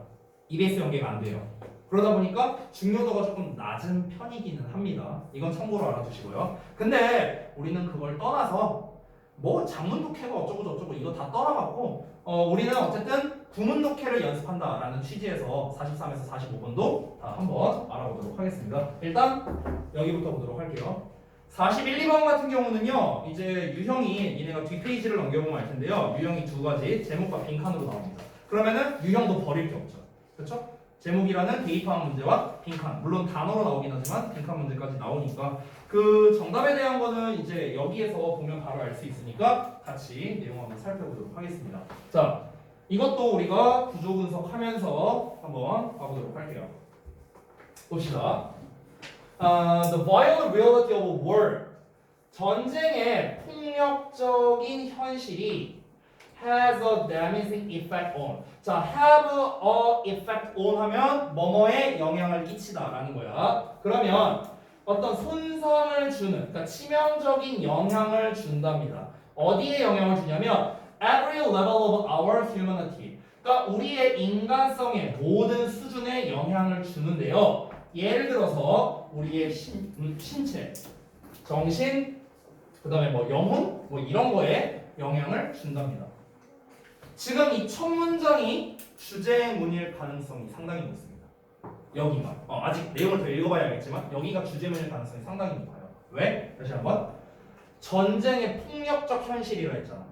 EBS 연계가 안 돼요. 그러다 보니까 중요도가 조금 낮은 편이기는 합니다. 이건 참고로 알아두시고요. 근데 우리는 그걸 떠나서 뭐 장문 독해가 어쩌고 저쩌고 이거 다 떠나갖고 우리는 어쨌든 구문 독해를 연습한다라는 취지에서 43에서 45번도 다 한번 알아보도록 하겠습니다. 일단 여기부터 보도록 할게요. 41, 2번 같은 경우는요. 이제 유형이 얘네가 뒷페이지를 넘겨보면 알 텐데요. 유형이 두 가지 제목과 빈칸으로 나옵니다. 그러면은 유형도 버릴 게 없죠. 그렇죠? 제목이라는 대입항 문제와 빈칸, 물론 단어로 나오긴 하지만 빈칸 문제까지 나오니까 그 정답에 대한 거는 이제 여기에서 보면 바로 알 수 있으니까 같이 내용 한번 살펴보도록 하겠습니다. 자, 이것도 우리가 구조 분석하면서 한번 봐보도록 할게요. 봅시다. The violent reality of war. 전쟁의 폭력적인 현실이 has a damaging effect on. 자, have a effect on 하면 뭐뭐에 영향을 끼치다라는 거야. 그러면 어떤 손상을 주는, 그러니까 치명적인 영향을 준답니다. 어디에 영향을 주냐면 every level of our humanity. 그러니까 우리의 인간성의 모든 수준에 영향을 주는데요. 예를 들어서 우리의 신체, 정신, 그다음에 뭐 영혼, 뭐 이런 거에 영향을 준답니다. 지금 이 첫 문장이 주제문일 가능성이 상당히 높습니다. 여기가 아직 내용을 더 읽어봐야 알겠지만 여기가 주제문일 가능성이 상당히 높아요. 왜? 다시 한번 전쟁의 폭력적 현실이라 했잖아.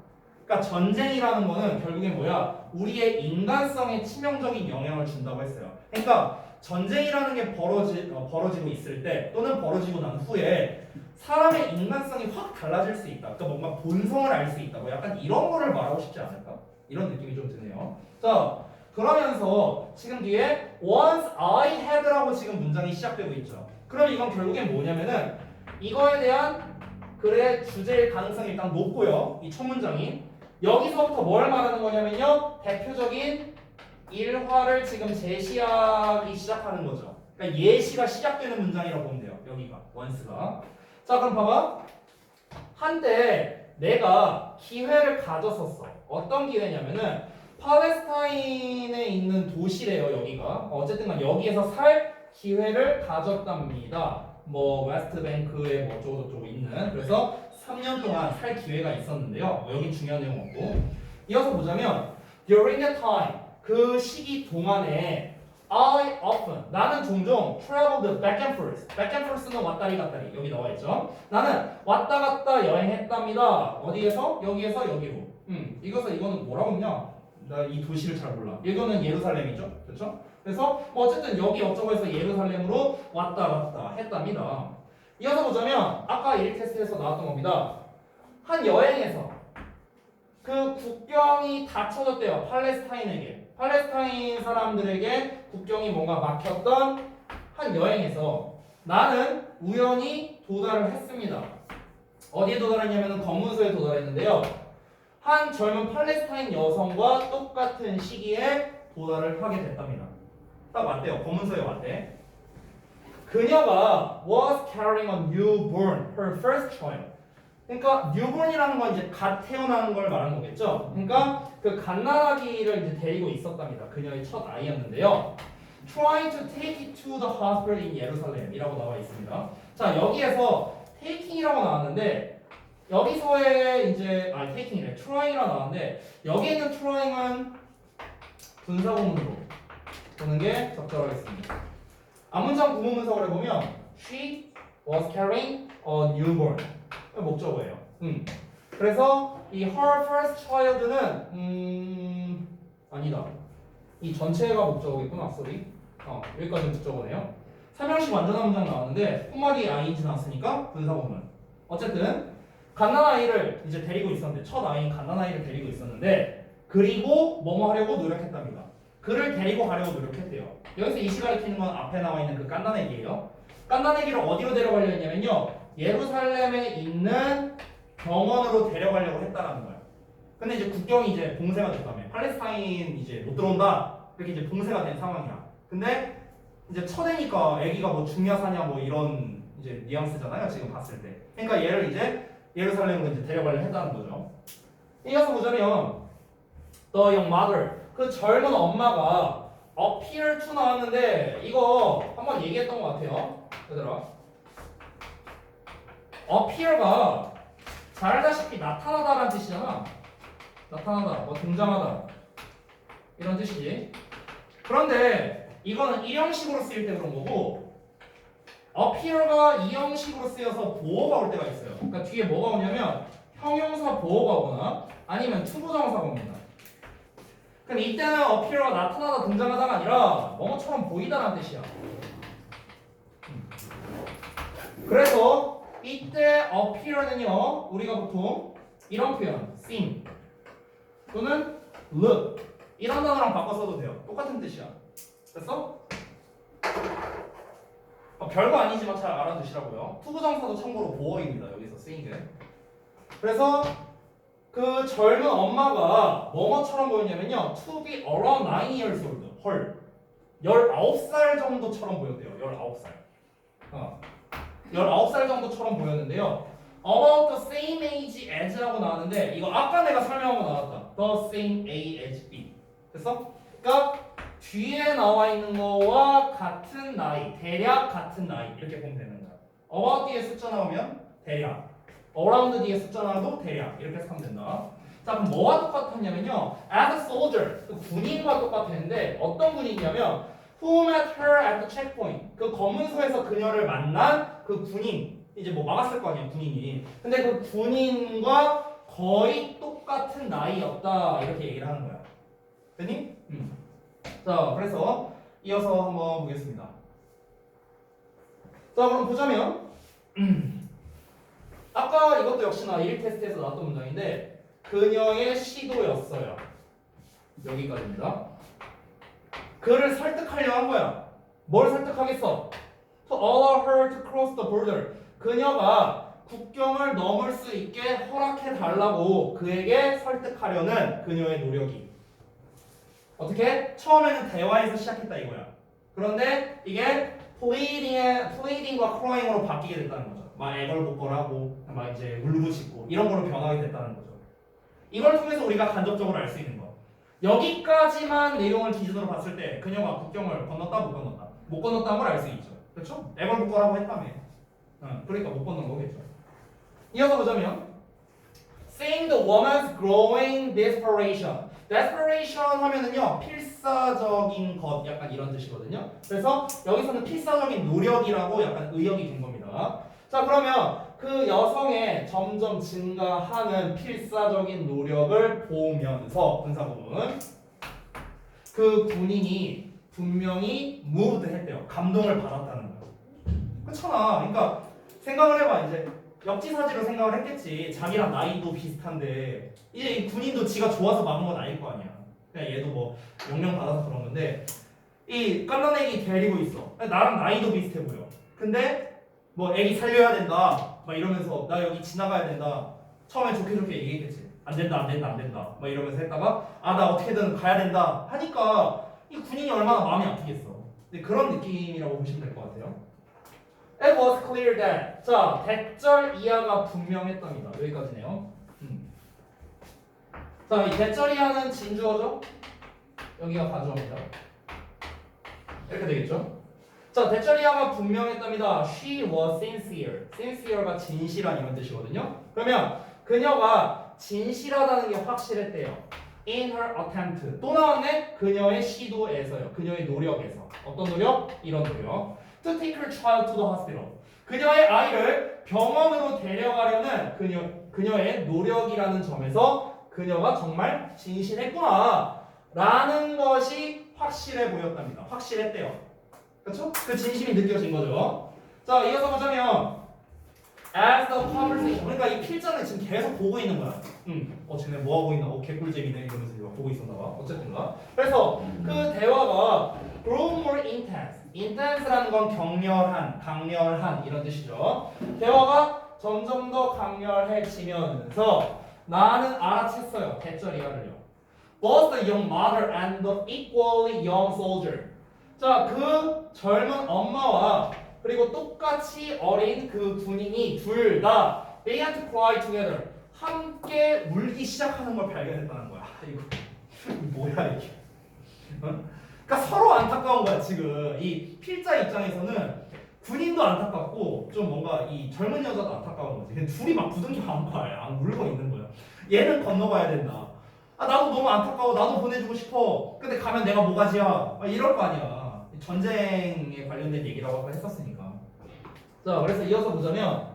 그러니까 전쟁이라는 거는 결국엔 뭐야? 우리의 인간성에 치명적인 영향을 준다고 했어요. 그러니까 전쟁이라는 게 벌어지고 있을 때 또는 벌어지고 난 후에 사람의 인간성이 확 달라질 수 있다. 그러니까 뭔가 본성을 알 수 있다. 뭐 약간 이런 거를 말하고 싶지 않을까? 이런 느낌이 좀 드네요. 자, 그러면서 지금 뒤에 once I had라고 지금 문장이 시작되고 있죠. 그럼 이건 결국엔 뭐냐면은 이거에 대한 글의 주제일 가능성이 일단 높고요. 이 첫 문장이 여기서부터 뭘 말하는 거냐면요. 대표적인 일화를 지금 제시하기 시작하는 거죠. 그러니까 예시가 시작되는 문장이라고 보면 돼요. 여기가 once가. 자, 그럼 봐봐. 한때 내가 기회를 가졌었어. 어떤 기회냐면은 팔레스타인에 있는 도시래요. 여기가. 어쨌든 간 여기에서 살 기회를 가졌답니다. 뭐 웨스트뱅크에 뭐 어쩌고 저쩌고 있는. 그래서 3년 동안 살 기회가 있었는데요. 여기 중요한 내용 없고. 이어서 보자면 during the time 그 시기 동안에 I often 나는 종종 traveled back and forth. back and forth는 왔다리 갔다리 여기 나와 있죠. 나는 왔다 갔다 여행했답니다. 어디에서? 여기에서 여기로. 이거는 뭐라고 했냐? 나 이 도시를 잘 몰라. 이거는 예루살렘이죠, 그렇죠? 그래서 뭐 어쨌든 여기 어쩌고 해서 예루살렘으로 왔다 갔다 했답니다. 이어서 보자면 아까 1 테스트에서 나왔던 겁니다. 한 여행에서 그 국경이 닫혀졌대요. 팔레스타인에게. 팔레스타인 사람들에게 국경이 뭔가 막혔던 한 여행에서 나는 우연히 도달을 했습니다. 어디에 도달했냐면 검문소에 도달했는데요. 한 젊은 팔레스타인 여성과 똑같은 시기에 도달을 하게 됐답니다. 딱 왔대요. 검문소에 왔대. 그녀가 was carrying a newborn, her first child. 그러니까 newborn이라는 건 이제 갓 태어나는 걸 말하는 거겠죠. 그러니까 그 갓난아기를 이제 데리고 있었답니다. 그녀의 첫 아이였는데요. Trying to take it to the hospital in Jerusalem이라고 나와 있습니다. 자, 여기에서 taking이라고 나왔는데 여기서의 이제 taking이래. trying이라고 나왔는데 여기 있는 trying은 분사구문으로 보는 게 적절하겠습니다. 앞문장 구문 분석을 해보면 she was carrying a newborn. 목적어예요. 그래서 이 her first child는 아니다. 이 전체가 목적어겠구나. 쏘리. 여기까지 목적어네요. 3형식 완전한 문장 나왔는데 폰마디 ing는 왔으니까 분사구문. 어쨌든 갓난아이를 이제 데리고 있었는데 첫 아이인 갓난아이를 데리고 있었는데 그리고 뭐뭐 하려고 노력했답니다. 그를 데리고 가려고 노력했대요. 여기서 이 시간을 키는 건 앞에 나와 있는 그 깐난애기예요. 깐난애기를 어디로 데려가려 했냐면요. 예루살렘에 있는 병원으로 데려가려고 했다라는 거예요. 근데 이제 국경이 이제 봉쇄가 됐다며. 팔레스타인 이제 못 들어온다. 이렇게 이제 봉쇄가 된 상황이야. 근데 이제 첫애니까 애기가 뭐 중야 사냐 뭐 이런 이제 뉘앙스잖아요. 지금 봤을 때. 그러니까 얘를 이제 예루살렘으로 이제 데려가려 했다는 거죠. 이어서 보자면 The young mother 그 젊은 엄마가 appear to 나왔는데 이거 한번 얘기했던 것 같아요. 얘들아. appear가 잘 알다시피 나타나다라는 뜻이잖아. 나타나다, 뭐 등장하다 이런 뜻이지. 그런데 이거는 일형식으로 쓰일 때 그런 거고 appear가 이형식으로 쓰여서 보어가 올 때가 있어요. 그러니까 뒤에 뭐가 오냐면 형용사 보어가 오거나 아니면 투부정사가 옵니다. 그럼 이때는 appear가 나타나다 등장하다가 아니라 뭐뭐처럼 보이다라는 뜻이야. 그래서 이때 appear는요 우리가 보통 이런 표현 seem 또는 look 이런 단어랑 바꿔 써도 돼요. 똑같은 뜻이야. 됐어? 별거 아니지만 잘 알아두시라고요. 투부정사도 참고로 보어입니다. 여기서 쓰인 게. 그래서 그 젊은 엄마가 뭐뭐처럼 보였냐면요. To be around 9 years old. 헐. 19살 정도처럼 보였대요. 19살. 19살 정도처럼 보였는데요. About the same age as라고 나왔는데 이거 아까 내가 설명한 거 나왔다. The same age as B. 됐어? 그러니까 뒤에 나와 있는 거와 같은 나이, 대략 같은 나이 이렇게 보면 되는 거야. About 뒤에 숫자 나오면 대략, around 뒤에 숫자 나와도 대략 이렇게 해서 하면 된다. 자 그럼 뭐와 똑같았냐면요. As a soldier, 그 군인과 똑같았는데 어떤 군인이냐면 Who met her at the checkpoint. 그 검문소에서 그녀를 만난 그 군인, 이제 뭐 막았을 거 아니야 군인이. 근데 그 군인과 거의 똑같은 나이였다 이렇게 얘기를 하는 거야. 됐니? 자, 그래서 이어서 한번 보겠습니다. 자, 그럼 보자면 아까 이것도 역시나 1 테스트에서 나왔던 문장인데 그녀의 시도였어요. 여기까지입니다. 그를 설득하려 한 거야. 뭘 설득하겠어? To allow her to cross the border. 그녀가 국경을 넘을 수 있게 허락해 달라고 그에게 설득하려는 그녀의 노력이. 어떻게? 처음에는 대화에서 시작했다 이거야. 그런데 이게 pleading과 crying으로 바뀌게 됐다는 거죠. 막 애걸복걸하고 막 이제 울부짖고 이런 걸로 변하게 됐다는 거죠. 이걸 통해서 우리가 간접적으로 알 수 있는 거. 여기까지만 내용을 기준으로 봤을 때 그녀가 국경을 건넜다 못 건넜다. 못 건넜다는 걸 알 수 있죠. 그렇죠? 애걸복걸하고 했다며. 그러니까 못 건넌 거겠죠. 이어서 보자면 seeing the woman's growing desperation. desperation 하면은요 필사적인 것 약간 이런 뜻이거든요. 그래서 여기서는 필사적인 노력이라고 약간 의역이 된 겁니다. 자 그러면 그 여성의 점점 증가하는 필사적인 노력을 보면서 분사구문 그 군인이 분명히 moved 했대요. 감동을 받았다는 거예요. 그렇잖아. 그러니까 생각을 해봐. 이제 역지사지로 생각을 했겠지. 자기랑 나이도 비슷한데 이제 이 군인도 지가 좋아서 막은 건 아닐 거 아니야. 그냥 얘도 뭐 명령 받아서 그런 건데 이 깐난 애기 데리고 있어. 나랑 나이도 비슷해 보여. 근데 뭐 애기 살려야 된다 막 이러면서 나 여기 지나가야 된다. 처음에 좋게 얘기했겠지. 안 된다 막 이러면서 했다가 아 나 어떻게든 가야 된다 하니까 이 군인이 얼마나 마음이 아프겠어. 근데 그런 느낌이라고 보시면 될 것 같아요. It was clear that. 자, 대절 이하가 분명했답니다. 여기까지네요. 자, 이 대절 이하는 진주어죠? 여기가 가주어입니다. 이렇게 되겠죠? 자, 대절 이하가 분명했답니다. She was sincere. sincere가 진실한 이런 뜻이거든요. 그러면 그녀가 진실하다는 게 확실했대요. In her attempt. 또 나왔네? 그녀의 시도에서요. 그녀의 노력에서. 어떤 노력? 이런 노력. To take her child to the hospital. 그녀의 아이를 병원으로 데려가려는 그녀의 노력이라는 점에서 그녀가 정말 진실했구나 라는 것이 확실해 보였답니다. 확실했대요. 그렇죠? 그 진심이 느껴진 거죠. 자, 이어서 보자면 as the conversation, 그러니까 이 필자는 지금 계속 보고 있는 거야. 쟤네 뭐 하고 있나? 개꿀잼이네 이러면서 이거 보고 있었나 봐. 어쨌든가. 그래서 그 대화가 grow more intense. intense라는 건 격렬한, 강렬한 이런 뜻이죠. 대화가 점점 더 강렬해지면서 나는 알아챘어요. 대절 이하를요. Both the young mother and the equally young soldier. 자, 그 젊은 엄마와 그리고 똑같이 어린 그 군인이 둘 다 began to cry together. 함께 울기 시작하는 걸 발견했다는 거야. 이거 뭐야 이게? 그러니까 서로 안타까운 거야 지금. 이 필자 입장에서는 군인도 안타깝고 좀 뭔가 이 젊은 여자도 안타까운 거지. 근데 둘이 막 부둥켜 안은 거야. 안 울고 있는 거야. 얘는 건너가야 된다. 나도 너무 안타까워. 나도 보내주고 싶어. 근데 가면 내가 뭐가지야? 이럴 거 아니야. 전쟁에 관련된 얘기라고 아까 했었으니까. 자, 그래서 이어서 보자면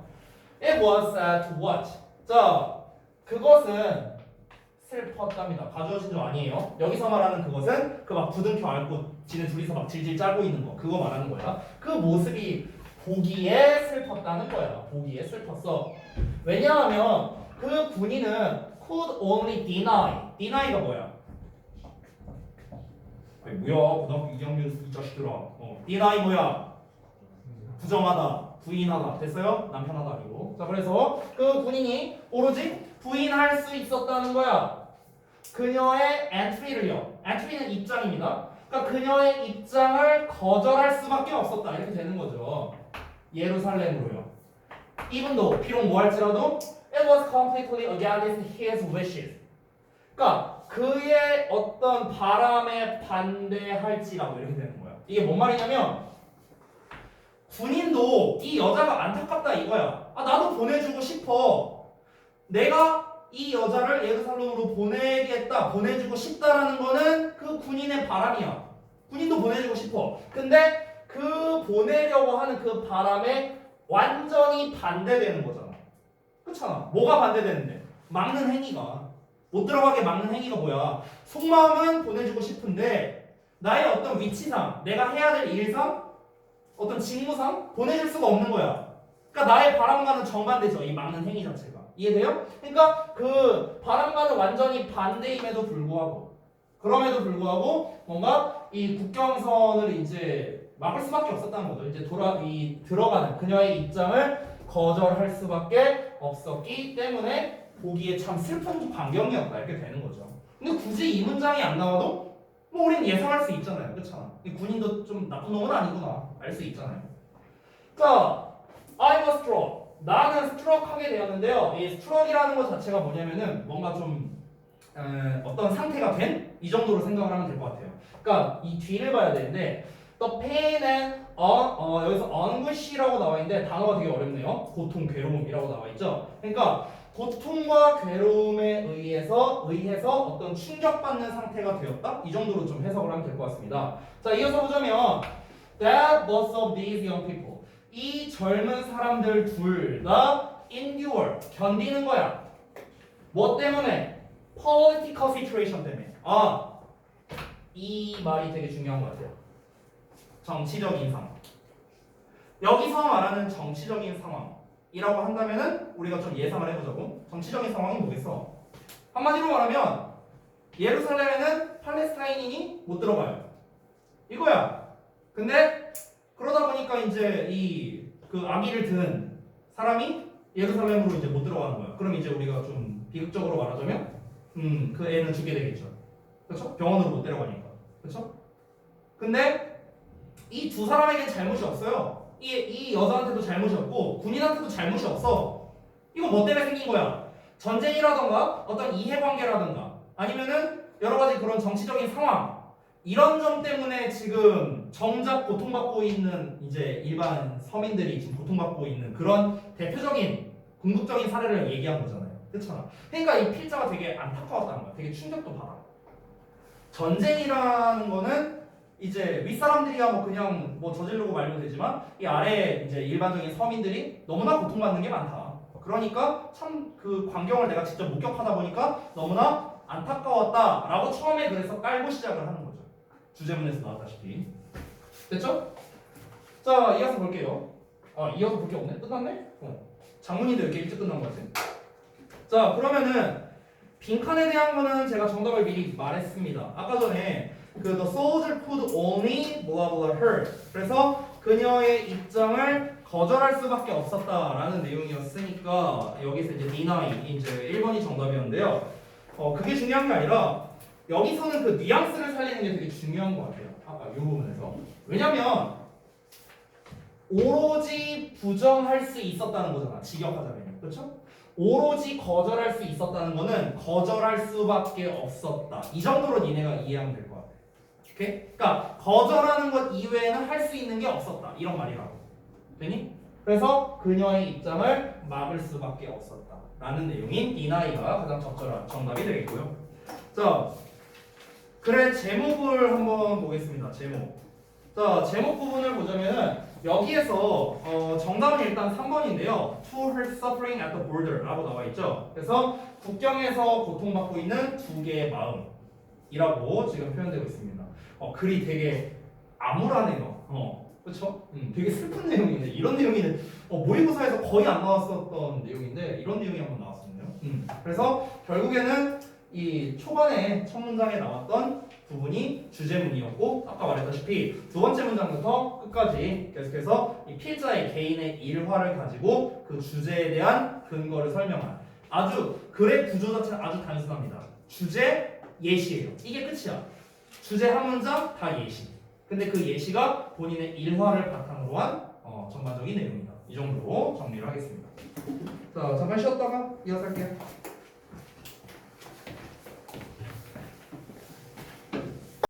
It was sad to watch. 자, 그것은 슬펐답니다. 가져오신 줄 아니에요. 여기서 말하는 그것은 그 막 부둥켜 안고 지네 둘이서 막 질질 짜고 있는 거 그거 말하는 거야. 그 모습이 보기에 슬펐다는 거야. 보기에 슬펐어. 왜냐하면 그 군인은 could only deny. deny가 뭐야? 뭐야? 고등학교 2학년 이 자식들아. deny 뭐야? 부정하다, 부인하다. 됐어요? 남편하다 아니고. 자, 그래서 그 군인이 오로지 부인할 수 있었다는 거야. 그녀의 entry를요. entry는 입장입니다. 그러니까 그녀의 입장을 거절할 수밖에 없었다. 이렇게 되는 거죠. 예루살렘으로요. even though 비록 뭐 할지라도 it was completely against his wishes. 그러니까 그의 어떤 바람에 반대할지라도 이렇게 되는 거야. 이게 뭔 말이냐면 군인도 이 여자가 안타깝다 이거야. 나도 보내주고 싶어. 내가 이 여자를 예루살렘으로 보내겠다, 보내주고 싶다라는 거는 그 군인의 바람이야. 군인도 보내주고 싶어. 근데 그 보내려고 하는 그 바람에 완전히 반대되는 거잖아. 그렇잖아. 뭐가 반대되는데? 막는 행위가. 못 들어가게 막는 행위가 뭐야? 속마음은 보내주고 싶은데 나의 어떤 위치상, 내가 해야 될 일상, 어떤 직무상 보내줄 수가 없는 거야. 그러니까 나의 바람과는 정반대죠. 이 막는 행위 자체가. 이해돼요? 그러니까 그 바람과는 완전히 반대임에도 불구하고 그럼에도 불구하고 뭔가 이 국경선을 이제 막을 수밖에 없었다는 거죠. 이제 들어가는 그녀의 입장을 거절할 수밖에 없었기 때문에 보기에 참 슬픈 광경이었다 이렇게 되는 거죠. 근데 굳이 이 문장이 안 나와도 뭐 우린 예상할 수 있잖아요. 그렇잖아. 이 군인도 좀 나쁜 놈은 아니구나 알 수 있잖아요. 자, I was struck. 나는 struck하게 되었는데요. 이 struck이라는 것 자체가 뭐냐면은 뭔가 좀 어떤 상태가 된 이 정도로 생각을 하면 될 것 같아요. 그러니까 이 뒤를 봐야 되는데 the pain and 여기서 anguish라고 나와 있는데 단어가 되게 어렵네요. 고통, 괴로움이라고 나와 있죠. 그러니까 고통과 괴로움에 의해서 어떤 충격받는 상태가 되었다. 이 정도로 좀 해석을 하면 될 것 같습니다. 자, 이어서 보자면 that both of these young people 이 젊은 사람들 둘 다 endure 견디는 거야. 뭐 때문에? political situation 때문에. 이 말이 되게 중요한 것 같아요. 정치적인 상황. 여기서 말하는 정치적인 상황이라고 한다면은 우리가 좀 예상을 해보자고. 정치적인 상황이 뭐겠어? 한마디로 말하면 예루살렘에는 팔레스타인인이 못 들어가요. 이거야. 근데 그러다 보니까 이제 그 아기를 든 사람이 예루살렘으로 이제 못 들어가는 거야. 그럼 이제 우리가 좀 비극적으로 말하자면 그 애는 죽게 되겠죠. 그렇죠? 병원으로 못 데려가니까. 그렇죠? 근데 이 두 사람에겐 잘못이 없어요. 이 여자한테도 잘못이 없고 군인한테도 잘못이 없어. 이거 뭐 때문에 생긴 거야? 전쟁이라던가 어떤 이해관계라던가 아니면은 여러 가지 그런 정치적인 상황 이런 점 때문에 지금 정작 고통받고 있는 이제 일반 서민들이 지금 고통받고 있는 그런 대표적인 궁극적인 사례를 얘기한 거잖아요. 그렇잖아. 그러니까 이 필자가 되게 안타까웠다는 거야. 되게 충격도 받아. 전쟁이라는 거는 이제 윗사람들이야 뭐 그냥 뭐 저지르고 말면 되지만 이 아래 이제 일반적인 서민들이 너무나 고통받는 게 많다. 그러니까 참 그 광경을 내가 직접 목격하다 보니까 너무나 안타까웠다라고 처음에 그래서 깔고 시작을 하는 거죠. 주제문에서 나왔다시피. 됐죠? 자, 이어서 볼게요. 아, 이어서 볼 게 없네? 끝났네? 장문인데 왜 이렇게 일찍 끝난 거지? 자, 그러면은 빈칸에 대한 거는 제가 정답을 미리 말했습니다. 아까 전에 그 the soldier could only blah blah her. 그래서 그녀의 입장을 거절할 수밖에 없었다라는 내용이었으니까 여기서 이제 deny 이제 1번이 정답이었는데요. 그게 중요한 게 아니라 여기서는 그 뉘앙스를 살리는 게 되게 중요한 것 같아요. 아까 이 부분에서. 왜냐면 오로지 부정할 수 있었다는 거잖아. 직역하자면. 그렇죠? 오로지 거절할 수 있었다는 거는 거절할 수밖에 없었다. 이 정도로 니네가 이해하면 될 것 같아. 오케이? 그러니까 거절하는 것 이외에는 할 수 있는 게 없었다. 이런 말이라고. 되니? 그래서 그녀의 입장을 막을 수밖에 없었다. 라는 내용인 deni가 가장 적절한 정답이 되겠고요. 자, 그래 제목을 한번 보겠습니다. 제목. 자, 제목 부분을 보자면은 여기에서 정답은 일단 3번인데요. To her suffering at the border 라고 나와 있죠. 그래서 국경에서 고통받고 있는 두 개의 마음이라고 지금 표현되고 있습니다. 글이 되게 암울하네요. 그렇죠? 되게 슬픈 내용인데 이런 내용이 모의고사에서 거의 안 나왔었던 내용인데 이런 내용이 한번 나왔었네요. 그래서 결국에는 이 초반에 첫 문장에 나왔던 부분이 주제문이었고 아까 말했다시피 두 번째 문장부터 끝까지 계속해서 이 필자의 개인의 일화를 가지고 그 주제에 대한 근거를 설명한 아주 글의 구조 자체는 아주 단순합니다. 주제, 예시예요. 이게 끝이야. 주제 한 문장 다 예시. 근데 그 예시가 본인의 일화를 바탕으로 한 전반적인 내용이다. 이 정도로 정리를 하겠습니다. 자, 잠깐 쉬었다가 이어서 할게요.